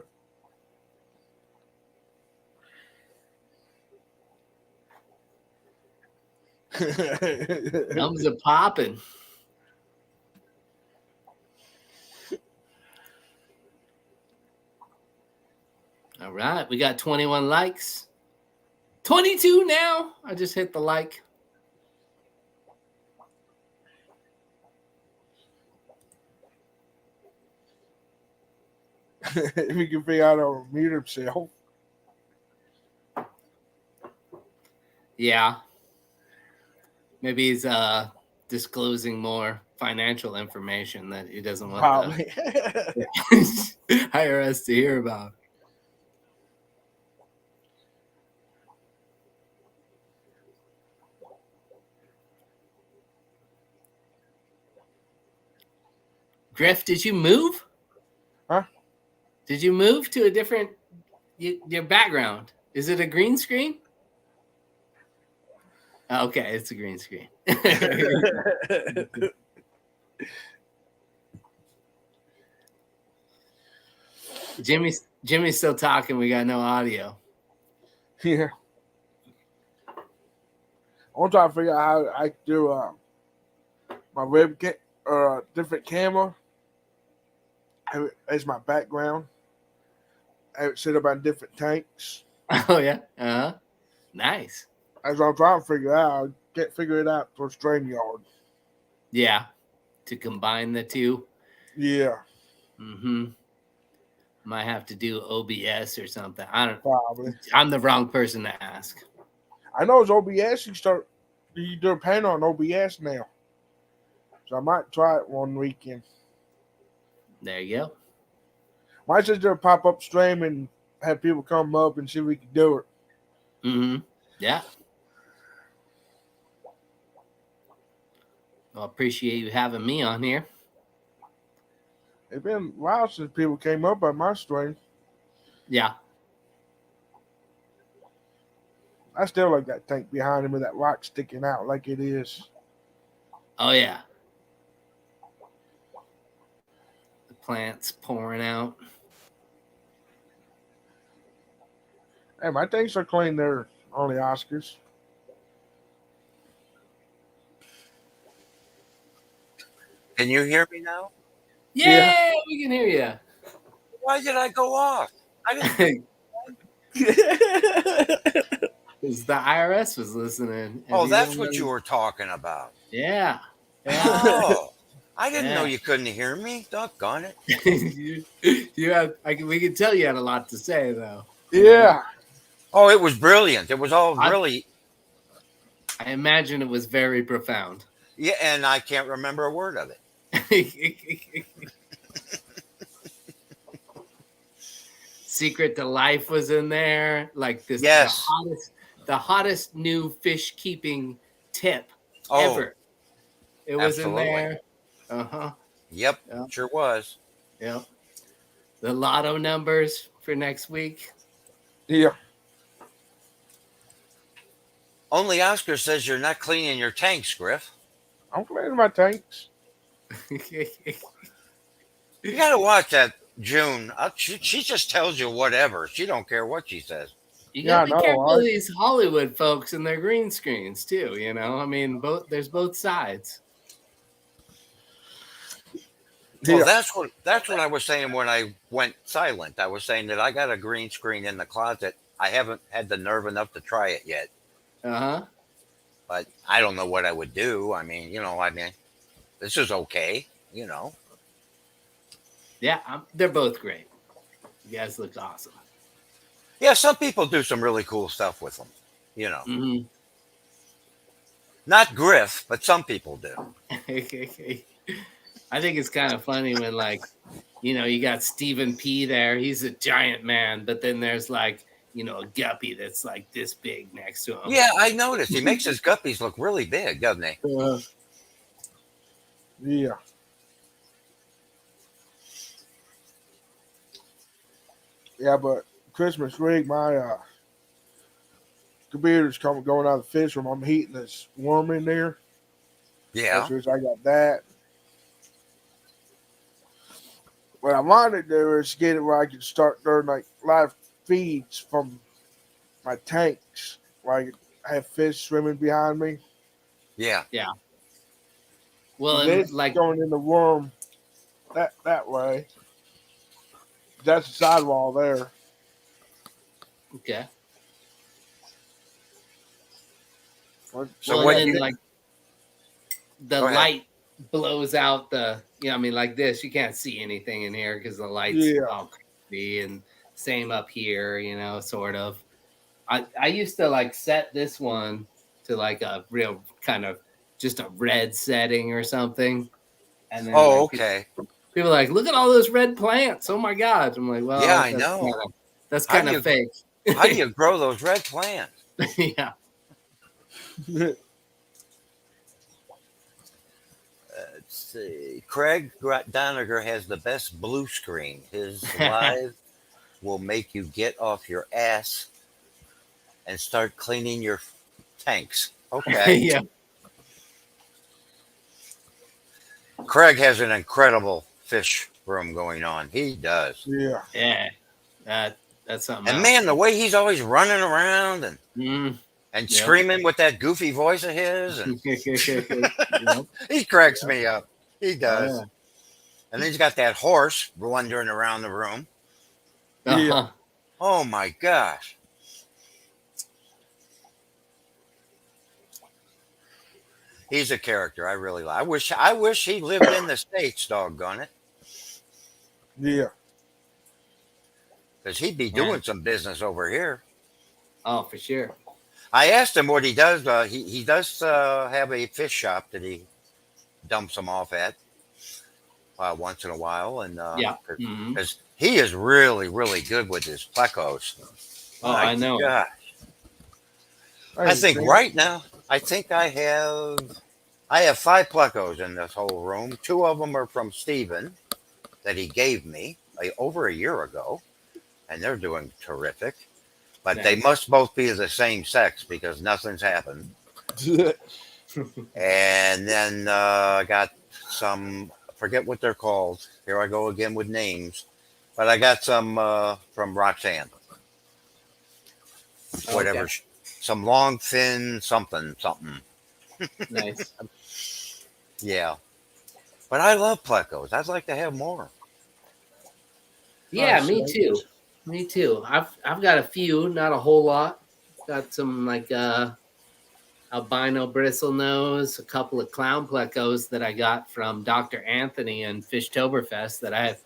Thumbs are popping. All right, we got 21 likes. 22 now. I just hit the like. If he can figure out how to mute himself. Yeah. Maybe he's disclosing more financial information that he doesn't want Probably. the IRS to hear about. Griff, did you move? Huh? Did you move to a different your background? Is it a green screen? Okay, it's a green screen. Jimmy's still talking. We got no audio. Yeah. I'm trying to figure out how I do my webcam or a different camera. As my background. I have it set up on different tanks. Oh yeah. Nice. That's what I'm trying to figure out. I can't figure it out for StreamYard. Yeah. To combine the two. Yeah. Mm-hmm. Might have to do OBS or something. I don't. Probably. I'm the wrong person to ask. I know it's OBS. You do a panel on OBS now. So I might try it one weekend. There you go. Might just do a pop-up stream and have people come up and see if we can do it. Mm-hmm. Yeah. Well, appreciate you having me on here. It's been a while since people came up on my stream. Yeah. I still like that tank behind him with that rock sticking out like it is. Oh yeah. The plants pouring out. Hey, my tanks are clean there on the Oscars. Can you hear me now? Yeah, we can hear you. Why did I go off? I didn't. Because the IRS was listening. Oh, that's what you were talking about. Yeah. Oh, I didn't know Yeah. you couldn't hear me. Doggone it. we can tell you had a lot to say though. Yeah. Oh, it was brilliant. It was all I- really, I imagine it was very profound. yeah, and I can't remember a word of it. Secret to Life was in there. Like this, Yes. the hottest new fish keeping tip Oh, ever. It was absolutely. in there. Uh-huh. Yep, Yeah. sure was. Yep. The lotto numbers for next week. Yeah. Only Oscar says you're not cleaning your tanks, Griff. I'm cleaning my tanks. You got to watch that June. She just tells you whatever. She don't care what she says. You Yeah, gotta I be know, careful of right? these Hollywood folks and their green screens too. You know, I mean, there's both sides. Well, Yeah. that's what I was saying when I went silent. I was saying that I got a green screen in the closet. I haven't had the nerve enough to try it yet, Uh-huh. but I don't know what I would do. I mean, this is okay. Yeah, they're both great. You guys look awesome. Yeah, some people do some really cool stuff with them. Mm-hmm. Not Griff, but some people do. I think it's kind of funny when, like, you got Stephen P there. He's a giant man, but then there's like, a guppy that's like this big next to him. Yeah, I noticed. He makes his guppies look really big, doesn't he? Yeah. Yeah, but Christmas week, my computer's going out of the fish room. I'm heating this worm in there. Yeah. Which I got that. What I wanted to do is get it where I could start doing like live feeds from my tanks, where I could have fish swimming behind me. Yeah. Well, This and like, going in the worm that way. That's the sidewall there. okay. So Well, what and then, you like, the Go ahead. light blows out the, I mean, like this, you can't see anything in here because the light's Yeah. all crazy, and same up here, sort of. I used to like set this one to like a real kind of just a red setting or something. And then Oh, like, okay. people are like, look at all those red plants. Oh my God. I'm like, well, Yeah, I that's know. that's How kind do of fake. How do you grow those red plants? Yeah. Let's see. Craig Doniger has the best blue screen. His live will make you get off your ass and start cleaning your tanks. Okay. Yeah. Craig has an incredible fish room going on. He does. Yeah. Yeah. That's something. And else. man, the way he's always running around and Mm. and Yep. screaming with that goofy voice of his, and Yep. he cracks me up. He does. Yeah. And then he's got that horse wandering around the room. Uh-huh. Oh my gosh. He's a character. I really like. I wish he lived in the States, doggone it. Yeah. Because he'd be doing some business over here. Oh, for sure. I asked him what he does. He does have a fish shop that he dumps them off at once in a while, and Yeah. because Mhm. he is really, really good with his plecos. Oh, My I know. gosh. I think right now, I think I have 5 plecos in this whole room. 2 of them are from Steven that he gave me over a year ago, and they're doing terrific. But they Nice. must both be the same sex because nothing's happened. And then I got some, I forget what they're called. Here I go again with names. But I got some from Roxanne. Whatever. Okay. Some long fin something. Nice. Yeah. But I love plecos. I'd like to have more. Yeah, Oh, me shit. too. Me too. I've got a few, not a whole lot. Got some like albino bristlenose, a couple of clown plecos that I got from Dr. Anthony and Fishtoberfest that I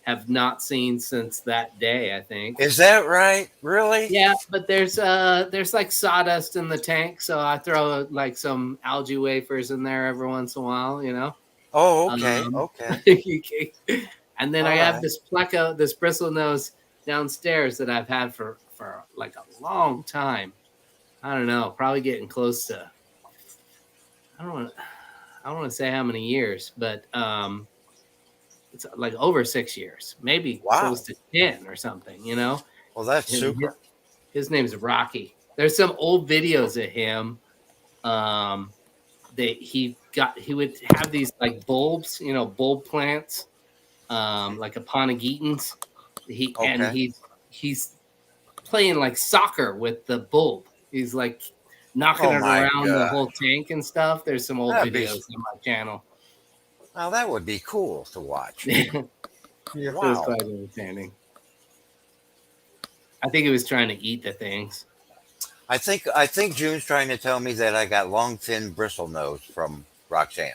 have not seen since that day, I think. Is that right? Really? Yeah, but there's like sawdust in the tank, so I throw like some algae wafers in there every once in a while, Oh, okay. Um, Okay. And then I All have right. this pleco, this bristlenose downstairs that I've had for like a long time. I don't know, probably getting close to. I don't want to say how many years, but it's like over 6 years, maybe Wow. close to 10 or something. You know, Well, that's his, super. his name's Rocky. There's some old videos of him. He would have these like bulbs, you know, bulb plants, like a Ponegitans. And Okay. he's playing like soccer with the bulb. He's like knocking Oh it my around the God. whole tank and stuff. There's some old That'd be- videos on my channel. Now that would be cool to watch. It Yeah. was Wow. quite entertaining. I think he was trying to eat the things. I think June's trying to tell me that I got long, thin bristle nose from Roxanne.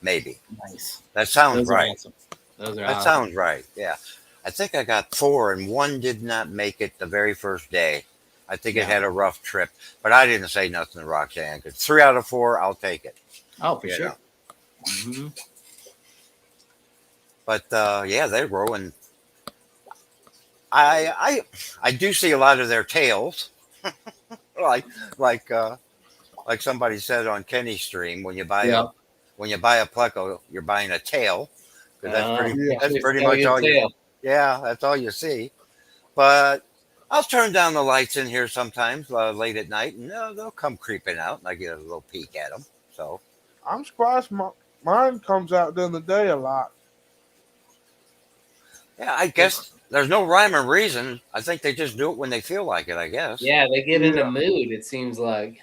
Maybe. Nice. That sounds Those right. are awesome. Those are That awesome. sounds right. Yeah. I think I got 4 and one did not make it the very first day. I think it Yeah. had a rough trip, but I didn't say nothing to Roxanne because 3 out of 4, I'll take it. Oh, for You sure. know. hmm But yeah, they're growing. I do see a lot of their tails, like like uh, like somebody said on Kenny's stream. When you buy Yeah. a pleco, you're buying a tail because Yeah. that's pretty much all you. Yeah, that's all you see. But I'll turn down the lights in here sometimes late at night, and they'll come creeping out, and I get a little peek at them. So I'm surprised mine comes out during the day a lot. yeah, I guess there's no rhyme or reason. I think they just do it when they feel like it. I guess. Yeah, they get in Yeah. a mood, it seems like.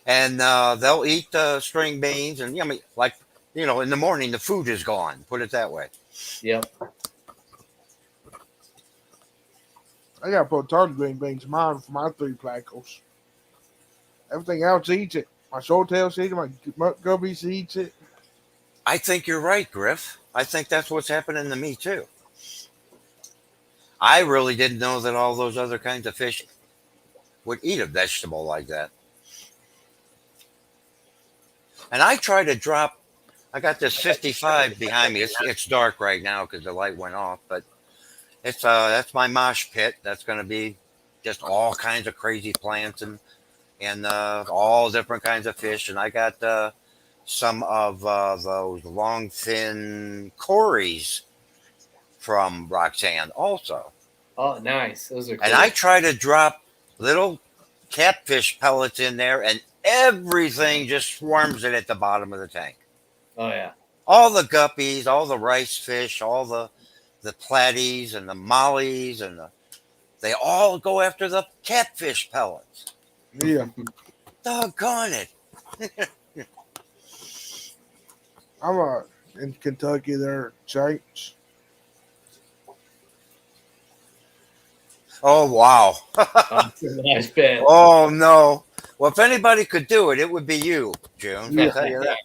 And they'll eat string beans, and I mean, like in the morning the food is gone. Put it that way. Yep. I got to put a ton of green beans in mine for my 3 placos. Everything else eats it. My short-tail eats it. My guppies eats it. I think you're right, Griff. I think that's what's happening to me too. I really didn't know that all those other kinds of fish would eat a vegetable like that. And I try to drop. I got this 55 behind me. It's dark right now because the light went off, but that's my mosh pit. That's going to be just all kinds of crazy plants and all different kinds of fish. And I got some of those long fin cories from Roxanne also. Oh, nice. Those are cool. And I try to drop little catfish pellets in there, and everything just swarms it at the bottom of the tank. Oh, yeah. All the guppies, all the rice fish, all the platies and the mollies, and they all go after the catfish pellets. Yeah. Doggone it. I'm in Kentucky. They're giants. Oh, wow. Oh, nice bet. Oh, no. Well, if anybody could do it, it would be you, June. I'll tell you that.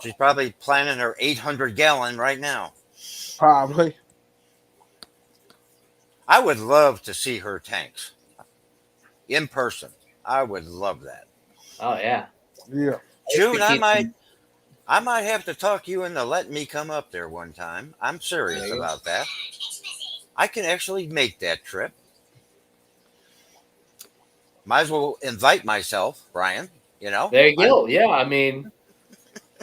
She's probably planning her 800-gallon right now. Probably. I would love to see her tanks in person. I would love that. Oh, yeah. Yeah. June, I might have to talk you into letting me come up there one time. I'm serious about that. I can actually make that trip. Might as well invite myself, Brian. There you go. Yeah, I mean,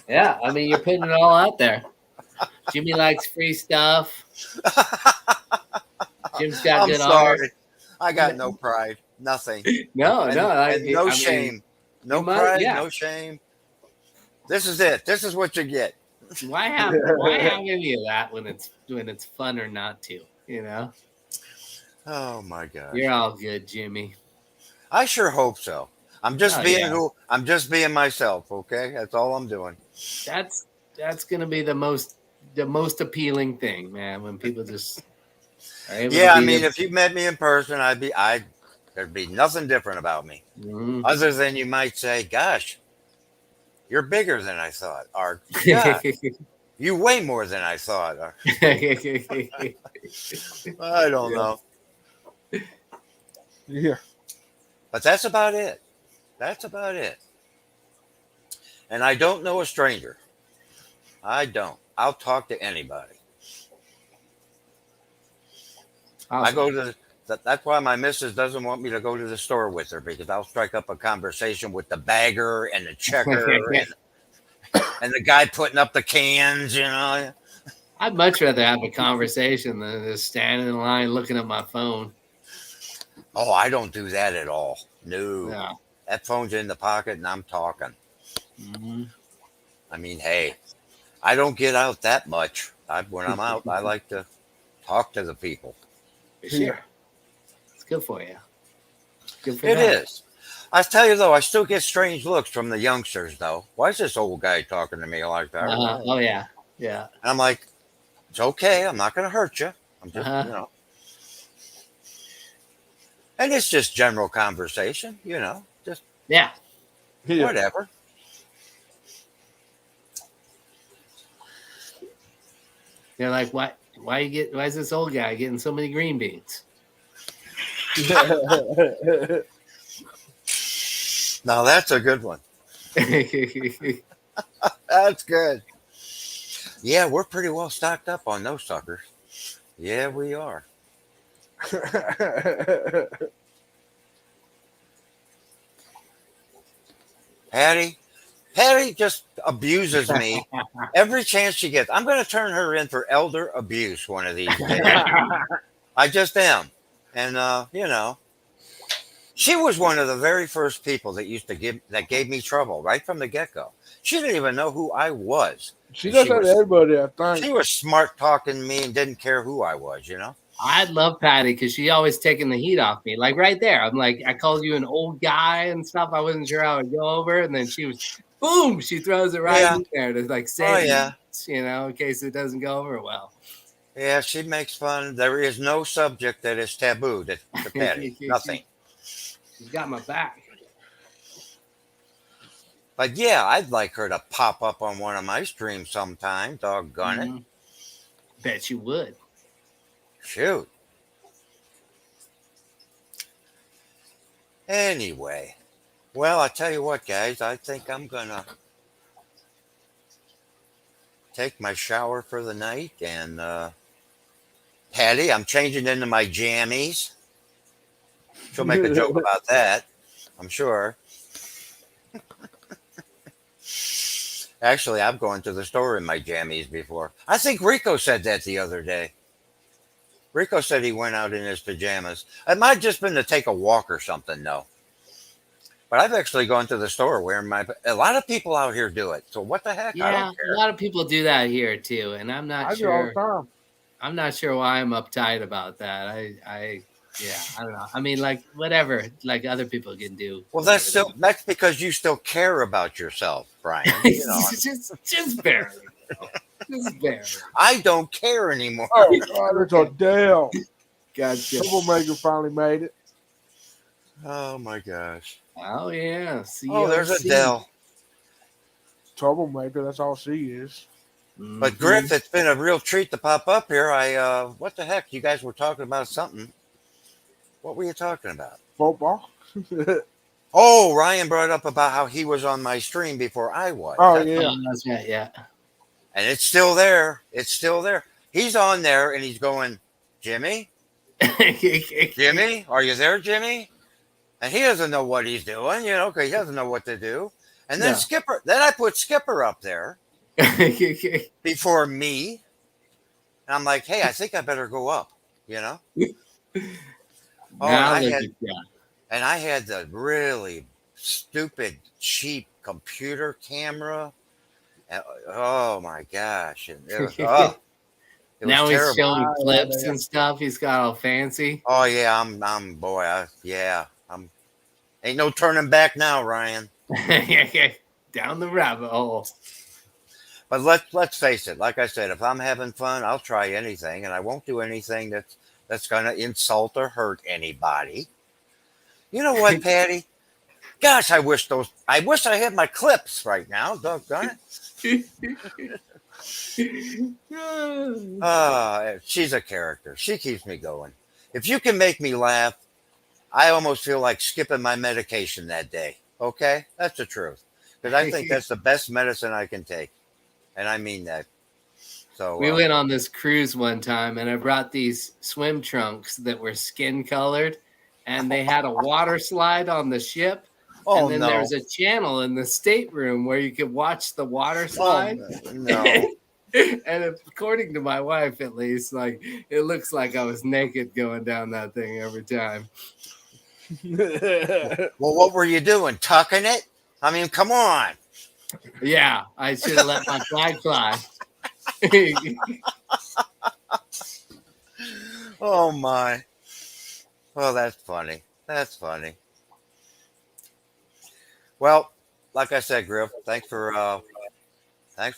you're putting it all out there. Jimmy likes free stuff. Jim's got I'm good sorry. art. I got no pride. Nothing. No, And, no. and no I mean, shame. No you might- pride, yeah. no shame. This is it. This is what you get. Why have any of that when it's fun or not to? Oh my God. You're all good, Jimmy. I sure hope so. I'm just Oh, being yeah. I'm just being myself, okay? That's all I'm doing. That's gonna be the most appealing thing, man. When people just are able Yeah, to I be mean, if you met me in person, there'd be nothing different about me. Mhm. Other than you might say, gosh, you're bigger than I thought. Or, yeah, you weigh more than I thought. Or, I don't know. Yeah. But that's about it. That's about it. And I don't know a stranger. I don't. I'll talk to anybody. I Awesome. go to that's why my missus doesn't want me to go to the store with her, because I'll strike up a conversation with the bagger and the checker and the guy putting up the cans, you know. I'd much rather have a conversation than just standing in line looking at my phone. Oh, I don't do that at all. No. Yeah. That phone's in the pocket and I'm talking. Mhm. I mean, hey, I don't get out that much. When I'm out, I like to talk to the people. For sure. It's good for you. Good for It them. is. I tell you though, I still get strange looks from the youngsters though. Why is this old guy talking to me like that? Oh yeah. Yeah. And I'm like, it's okay. I'm not going to hurt you. I'm just, Uh-huh. you know. And it's just general conversation, you know, just Yeah. Yeah. whatever. They're like, why is this old guy getting so many green beans? Now that's a good one. That's good. Yeah, we're pretty well stocked up on those suckers. Yeah, we are. Patty just abuses me every chance she gets. I'm going to turn her in for elder abuse one of these days. I just am. And, you know, she was one of the very first people that gave me trouble right from the get-go. She didn't even know who I was. She does She that was- to everybody, I think. She was smart talking me and didn't care who I was, you know? I love Patty because she always taking the heat off me. Like right there, I'm like, I called you an old guy and stuff. I wasn't sure how it would go over, and then she was, boom, she throws it right Yeah. in there to like Oh, say, yeah. you know, in case it doesn't go over well. Yeah, she makes fun. There is no subject that is taboo to Patty. Nothing. She's got my back. But yeah, I'd like her to pop up on one of my streams sometime. Doggone it. Mhm. Bet you would. Shoot. Anyway, well, I tell you what, guys, I think I'm gonna take my shower for the night, and Patty, I'm changing into my jammies. She'll make a joke about that, I'm sure. Actually, I've gone to the store in my jammies before. I think Rico said that the other day. Rico said he went out in his pajamas. It might have just been to take a walk or something, though. But I've actually gone to the store wearing a lot of people out here do it. So what the heck? I Yeah, don't care. a lot of people do that here too, and I'm I not do all the sure. time. I'm not sure why I'm uptight about that. Yeah, I don't know. I mean, like whatever, like other people can do. Well, whatever that's because you still care about yourself, Brian. they- You know, just barely, just barely. I don't care anymore. Oh, God, it's Adele. Gotcha. Troublemaker finally made it. Oh my gosh. Oh yeah. Oh, there's COC. Adele. Troublemaker, that's all she is. But Mhm. Griff, it's been a real treat to pop up here. What the heck? You guys were talking about something. What were you talking about? Football. Oh, Ryan brought up about how he was on my stream before I was. Oh, That's- yeah. Oh, that's right. Yeah. And it's still there. It's still there. He's on there and he's going, Jimmy, Jimmy, are you there, Jimmy? And he doesn't know what he's doing, you know, because he doesn't know what to do. And then Yeah. then I put Skipper up there before me. And I'm like, hey, I think I better go up, you know? Oh, Now and I look had- at that. And I had the really stupid, cheap computer camera. And, oh my gosh. And it was, it was Now he's terrible. showing Ah, clips yeah. and stuff. He's got all fancy. Oh yeah, I'm ain't no turning back now, Ryan. Down the rabbit hole. But let's face it, like I said, if I'm having fun, I'll try anything, and I won't do anything that's gonna insult or hurt anybody. You know what, Patty? Gosh, I wish I had my clips right now. Doggone it. She's a character. She keeps me going. If you can make me laugh, I almost feel like skipping my medication that day. Okay? That's the truth. Because I think that's the best medicine I can take. And I mean that. So We went on this cruise one time, and I brought these swim trunks that were skin colored, and they had a water slide on the ship. oh And then no, there's a channel in the stateroom where you could watch the water slide. no. And according to my wife, at least, like it looks like I was naked going down that thing every time. Well, what were you doing? Tucking it? I mean, come on. Yeah, I should have let my flag fly. Oh my. Oh, that's funny. That's funny. Well, like I said, Griff, thanks for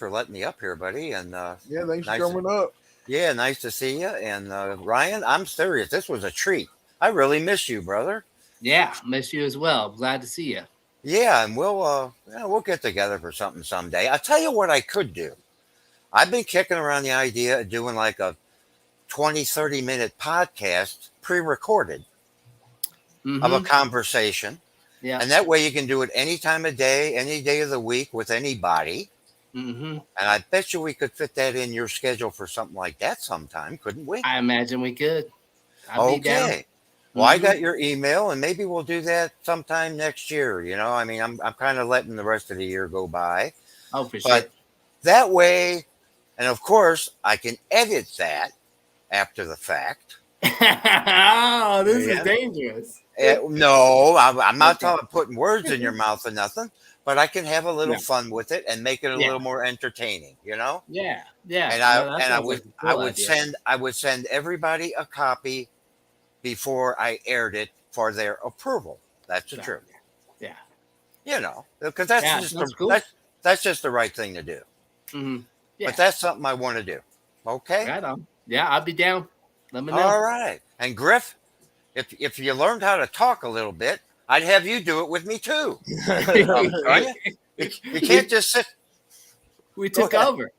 letting me up here, buddy. And Yeah, thanks nice for coming up. yeah, nice to see you. And Ryan, I'm serious. This was a treat. I really miss you, brother. Yeah, miss you as well. Glad to see you. Yeah, and we'll get together for something someday. I'll tell you what I could do. I've been kicking around the idea of doing like a 20-30 minute podcast pre-recorded of a conversation. Yeah. And that way you can do it any time of day, any day of the week with anybody. Mm-hmm. And I bet you we could fit that in your schedule for something like that sometime, couldn't we? I imagine we could. I'd be down. Okay. Well, I got your email, and maybe we'll do that sometime next year. You know, I mean, I'm kind of letting the rest of the year go by. Oh, for But sure. that way, and of course, I can edit that after the fact. Oh, this Yeah. is dangerous. No, I'm not Okay. talking putting words in your mouth or nothing, but I can have a little Yeah. fun with it and make it a Yeah. little more entertaining, you know? Yeah, yeah. And No, that I sounds would like a cool idea. I would send everybody a copy before I aired it for their approval. That's the Yeah. truth. Yeah. You know, because that's Yeah, just that's cool. that's just the right thing to do. Mm-hmm. Yeah. But that's something I want to do. Okay. Right on. Yeah, I'll be down. Let me know. All right. And Griff, if you learned how to talk a little bit, I'd have you do it with me too. You can't just sit. We took Go ahead. over.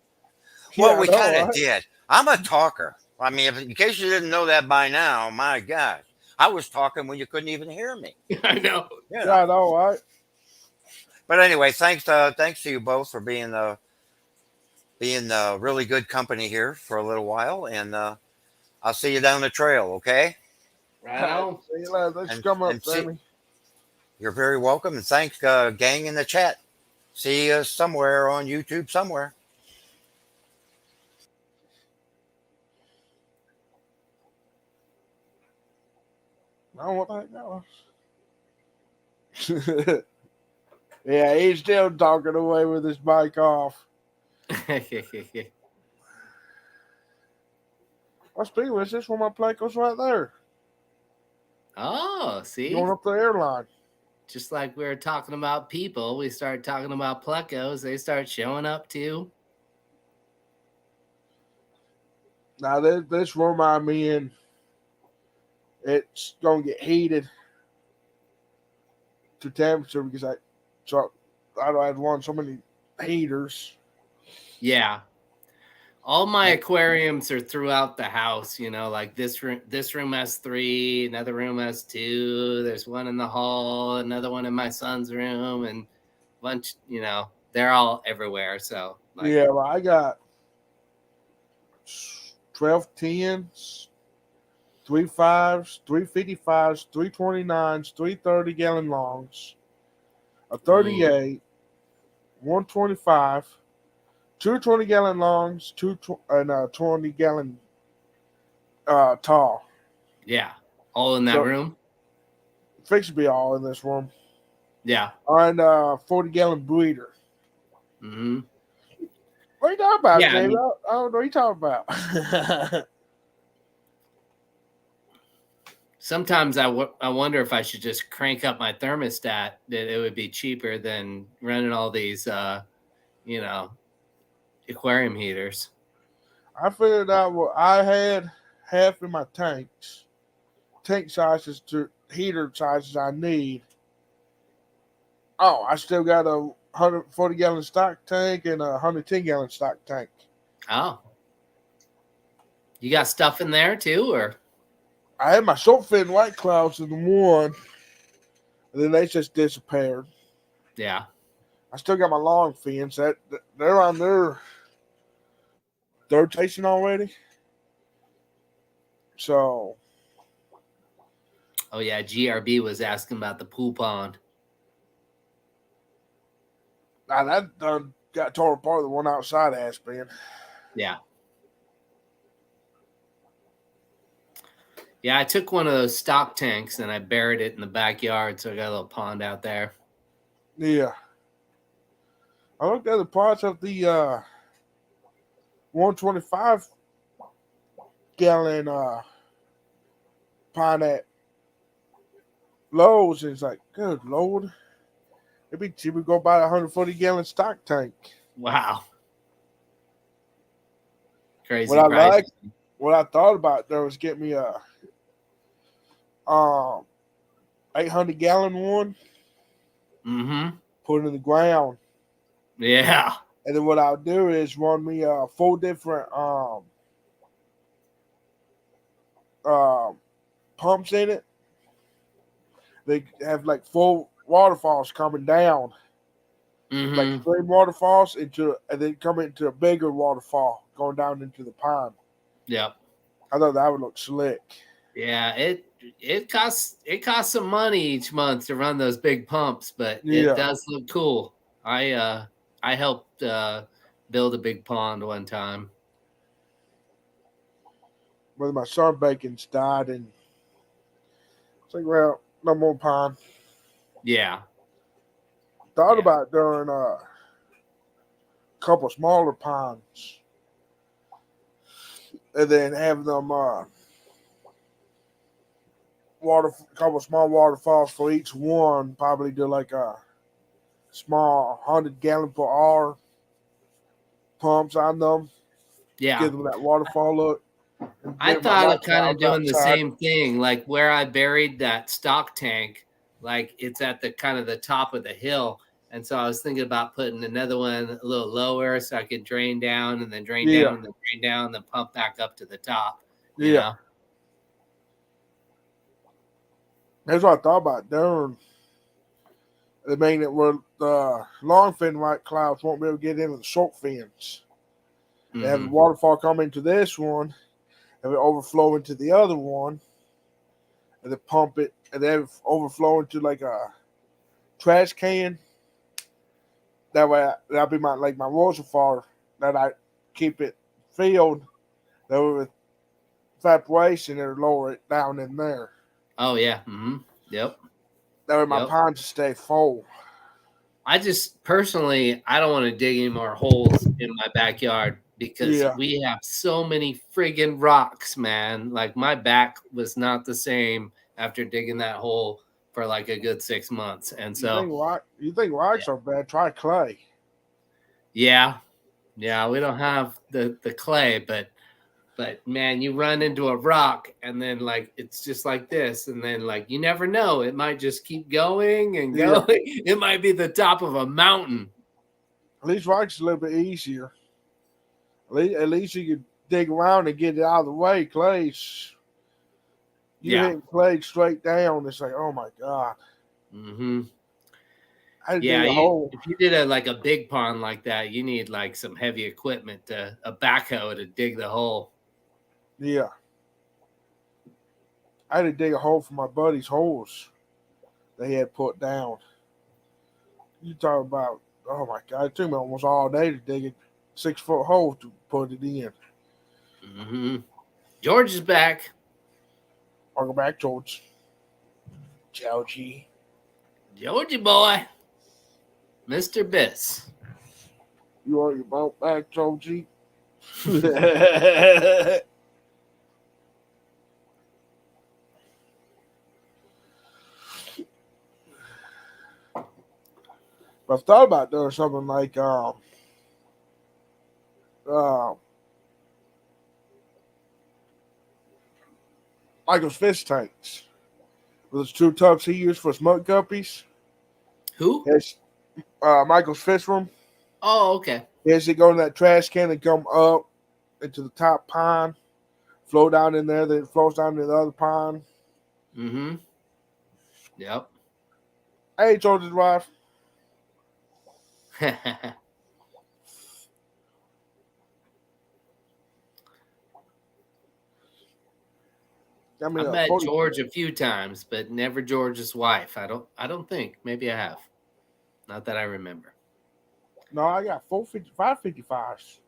Well, Yeah, we I know, kind of right? did. I'm a talker. I mean, in case you didn't know that by now, my gosh, I was talking when you couldn't even hear me. I know. You Yeah, know. I know, right? But anyway, thanks to you both for being really good company here for a little while, and I'll see you down the trail. Okay. Right on. See you later. Let's And- come up, and see- Sammy. You're very welcome, and thanks, gang in the chat. See you somewhere on YouTube somewhere. I don't want that goes. Yeah, he's still talking away with his mic off. Well, speaking of which, this one my plane goes right there. Oh, see? Going up the airline. Just like we were talking about people, we start talking about plecos. They start showing up too. Now this room I'm in, it's gonna get heated to temperature because I don't have one so many heaters. Yeah. All my aquariums are throughout the house, you know, like this room has 3, another room has 2, there's one in the hall, another one in my son's room, and a bunch, you know, they're all everywhere. So like, Yeah, well, I got 12 10s, 3 5s, 3 55s, 3 29s, 3 30-gallon longs, a 38, 1 25, 2 20-gallon longs, 2 and a 20-gallon tall. yeah, all in that So- room. Fix to be all in this room. Yeah. And 40-gallon breeder. Mm-hmm. What are you talking about, Yeah, I Dave? mean- I don't know what you talking about. Sometimes I wonder if I should just crank up my thermostat, that it would be cheaper than running all these, you know, aquarium heaters. I figured out what I had half in my tanks. Tank sizes to heater sizes I need. Oh, I still got a 140-gallon stock tank and a 110-gallon stock tank. Oh, you got stuff in there too, or? I had my short fin White Clouds in the one, and then they just disappeared. Yeah. I still got my long fins. They're on there. third tasting already. So Oh yeah, GRB was asking about the pool pond. now that done got torn apart. The one outside has been. Yeah. Yeah, I took one of those stock tanks and I buried it in the backyard, so I got a little pond out there. Yeah. I looked at the parts of the 125 gallon pond at Lowe's, and it's like, good Lord. It'd be cheaper to go buy a 140 gallon stock tank. Wow. Crazy What I price. like, what I thought about there was get me a 800 gallon one, Mm-hmm. put it in the ground, Yeah. and then what I'll do is run me 4 different pumps in it. They have like 4 waterfalls coming down, like Mm-hmm. stream waterfalls and then come into a bigger waterfall going down into the pond. Yep. I thought that would look slick. Yeah, it costs some money each month to run those big pumps, but Yeah. it does look cool. I helped build a big pond one time. But my sunbacon's died, and it's like, well, no more pond. Yeah. Thought Yeah. about doing a couple smaller ponds, and then have them couple small waterfalls for each one. Probably do like a small 100 gallon per hour pumps on them. Yeah. Give them that waterfall look. and I get my thought of kind of lifestyles doing the outside. same thing, like where I buried that stock tank, like it's at the kind of the top of the hill. And so I was thinking about putting another one a little lower so I could drain down and then drain Yeah. down and then drain down and then pump back up to the top. You Yeah. know? That's what I thought about doing. They made it where the long fin white clouds won't be able to get into the short fins. They have the Mhm. waterfall come into this one, and it overflow into the other one, and then pump it, and then overflow into like a trash can. That way, that'll be my waterfall that I keep it filled. That way, with evaporation, it'll lower it down in there. Oh yeah. Mm-hmm. Yep. That way, my Yep. ponds stay full. I just personally, I don't want to dig any more holes in my backyard because Yeah. we have so many friggin' rocks, man. Like my back was not the same after digging that hole for like a good 6 months. And so, You think rocks are bad? Try clay. yeah, we don't have the clay, but man, you run into a rock and then like it's just like this, and then like you never know, it might just keep going and Yeah. going. It might be the top of a mountain. At least rocks is a little bit easier. At least you can dig around and get it out of the way. Clay's, you Yeah. hit clay straight down. It's like, oh my god! Mm-hmm. I had to Yeah, dig a hole. if you did a big pond like that, you need like some heavy equipment, a backhoe to dig the hole. Yeah, I had to dig a hole for my buddy's holes that he had put down. You talk about, oh my god! It took me almost all day to dig a 6-foot hole to put it in. Mm-hmm. George is back. Welcome back, George. Georgie. Georgie boy, Mr. Biss. You are your boat back, Georgie. But I've thought about doing something like Michael's fish tanks. With those 2 tubs he used for smoke guppies. Who? It's Michael's fish room. Oh, okay. He has to go in that trash can and come up into the top pond, flow down in there, then it flows down to the other pond. Mm-hmm. Yep. Hey, George's wife. I mean, I've met 40, George a few times, but never George's wife. I don't think. Maybe I have. Not that I remember. no, I got 455 55s.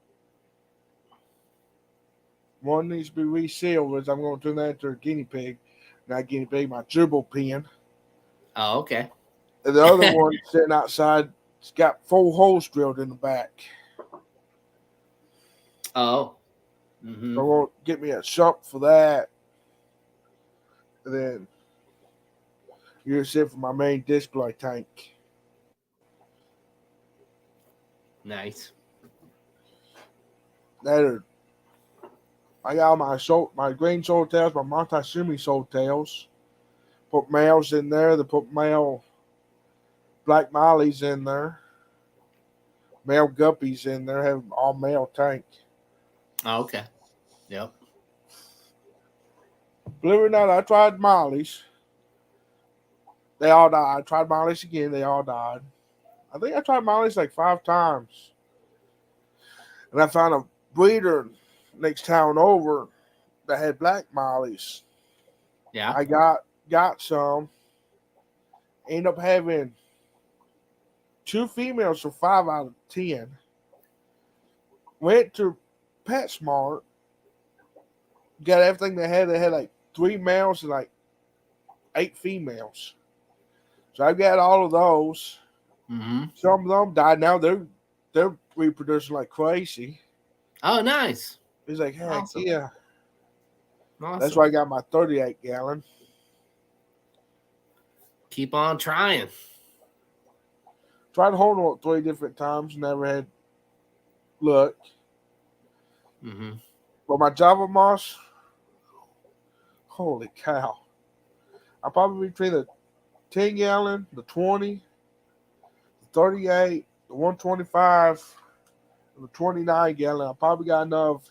One needs to be resealed, which I'm going to turn that into a guinea pig. Not guinea pig, my gerbil pen. Oh, okay. And the other one sitting outside, it's got 4 holes drilled in the back. Oh. So Mm-hmm. I'm going to get me a sump for that. And then here's it for my main display tank. Nice. I got all my green swordtails, my Montezuma swordtails. Put males in there. They put male black mollies in there. Male guppies in there. Have all male tank. Oh, okay. Yep. Believe it or not, I tried mollies. They all died. I tried mollies again. They all died. I think I tried mollies like 5 times. And I found a breeder next town over that had black mollies. Yeah. I got some. Ended up having 2 females for 5 out of 10. Went to PetSmart. Got everything they had. They had like 3 males and like 8 females. So I've got all of those. Mm-hmm. Some of them died. Now they're reproducing like crazy. Oh, nice. It's like, heck Awesome. yeah. Awesome. That's why I got my 38 gallon. Keep on trying. Tried holding them up 3 different times. Never had luck. Mm-hmm. But my Java Moss, holy cow. I probably between the 10 gallon, the 20, the 38, the 125, and the 29 gallon. I probably got enough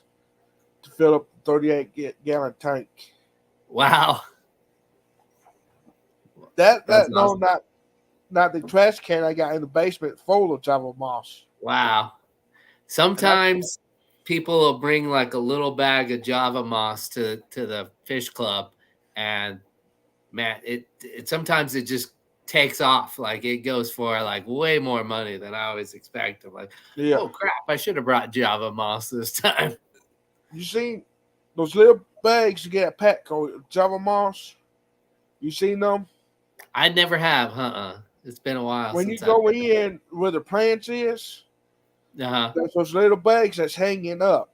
to fill up the 38 gallon tank. Wow. That's awesome. Not the trash can I got in the basement full of Java Moss. Wow. Sometimes people will bring like a little bag of Java moss to the fish club, and man, it sometimes it just takes off. Like it goes for like way more money than I always expect. I'm like, Yeah. oh crap, I should have brought Java moss this time. You seen those little bags you get at Petco, Java Moss? You seen them? I never have, It's been a while. When you since go in where the plants is, Uh-huh. there's those little bags that's hanging up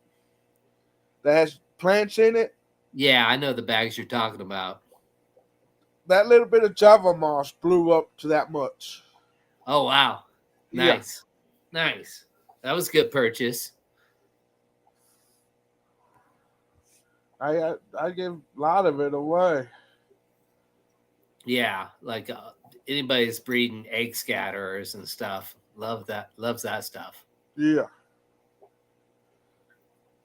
that has plants in it. Yeah, I know the bags you're talking about. That little bit of Java Moss blew up to that much. Oh wow. Yeah. Nice. Nice. That was a good purchase. I give a lot of it away. Yeah, like anybody's breeding egg scatterers and stuff. Loves that stuff. Yeah.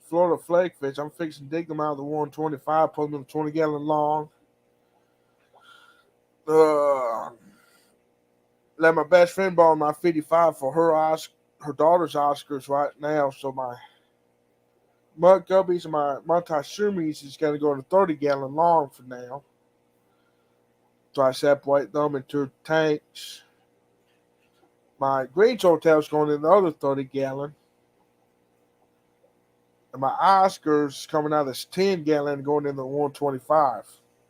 Florida flakefish. I'm fixing to dig them out of the 125, put them in 20 gallon long. Let my best friend borrow my 55 for her daughter's Oscars right now. So my mud guppies and my Montezsumas is going to go in a 30 gallon long for now. So I separate them into tanks. My green swordtail is going in the other 30 gallon. And my Oscars coming out of this 10 gallon going in the 125.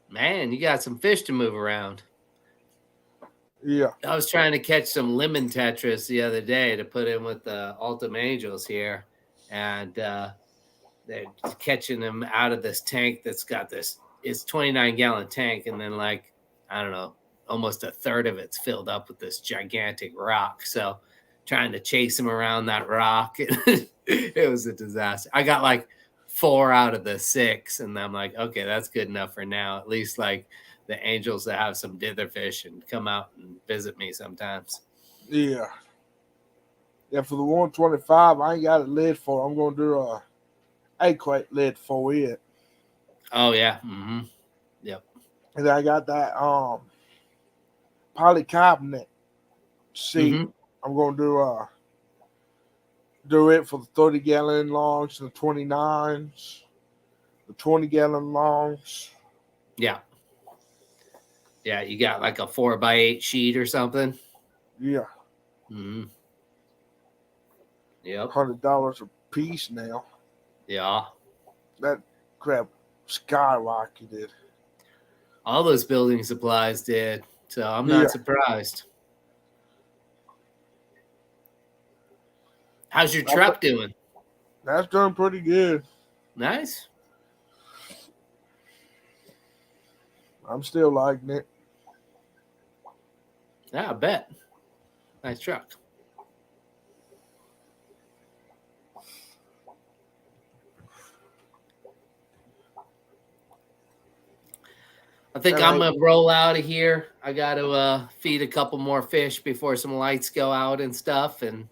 Man, you got some fish to move around. Yeah. I was trying to catch some lemon tetras the other day to put in with the Ultim Angels here. And they're catching them out of this tank that's got this, it's 29 gallon tank. And then like, I don't know, almost a third of it's filled up with this gigantic rock. So trying to chase them around that rock, it was a disaster. I got like 4 out of the 6, and I'm like, okay, that's good enough for now. At least like the angels that have some ditherfish and come out and visit me sometimes. Yeah. Yeah, for the 125, I ain't got a lid for it. I'm going to do a egg crate lid for it. Oh, yeah. Mm-hmm. Yep. And then I got that polycarbonate seat. Mm-hmm. I'm going to do it for the 30 gallon longs and the 29s, the 20 gallon longs. Yeah. Yeah, you got like a 4x8 sheet or something. Yeah, Mm-hmm. Yep. $100 a piece now. Yeah. That crap skyrocketed. All those building supplies did. So I'm Yeah. not surprised. How's your truck doing? That's done pretty good. Nice. I'm still liking it. Yeah, I bet. Nice truck. I think And I'm gonna roll out of here. I got to feed a couple more fish before some lights go out and stuff, and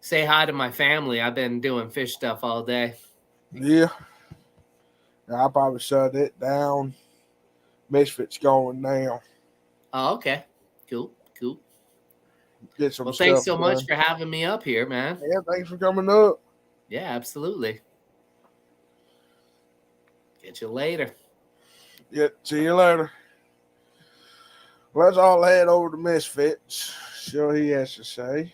say hi to my family. I've been doing fish stuff all day. Yeah. I'll probably shut it down. Misfits going now. Oh, okay. Cool. Cool. Get some Well, stuff thanks so much done. for having me up here, man. Yeah, thanks for coming up. Yeah, absolutely. Get you later. Yeah, see you later. Let's all head over to Misfits. See what he has to say.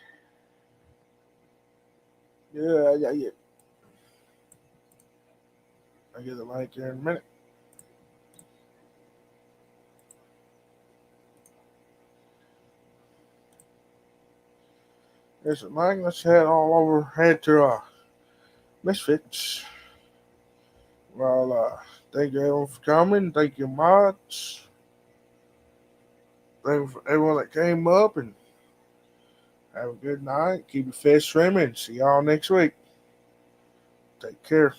Yeah. I'll get the mic here in a minute. There's a mic. Let's head to Misfits. Well, thank you everyone for coming. Thank you much. Thank you for everyone that came up, and have a good night. Keep your fish swimming. See y'all next week. Take care.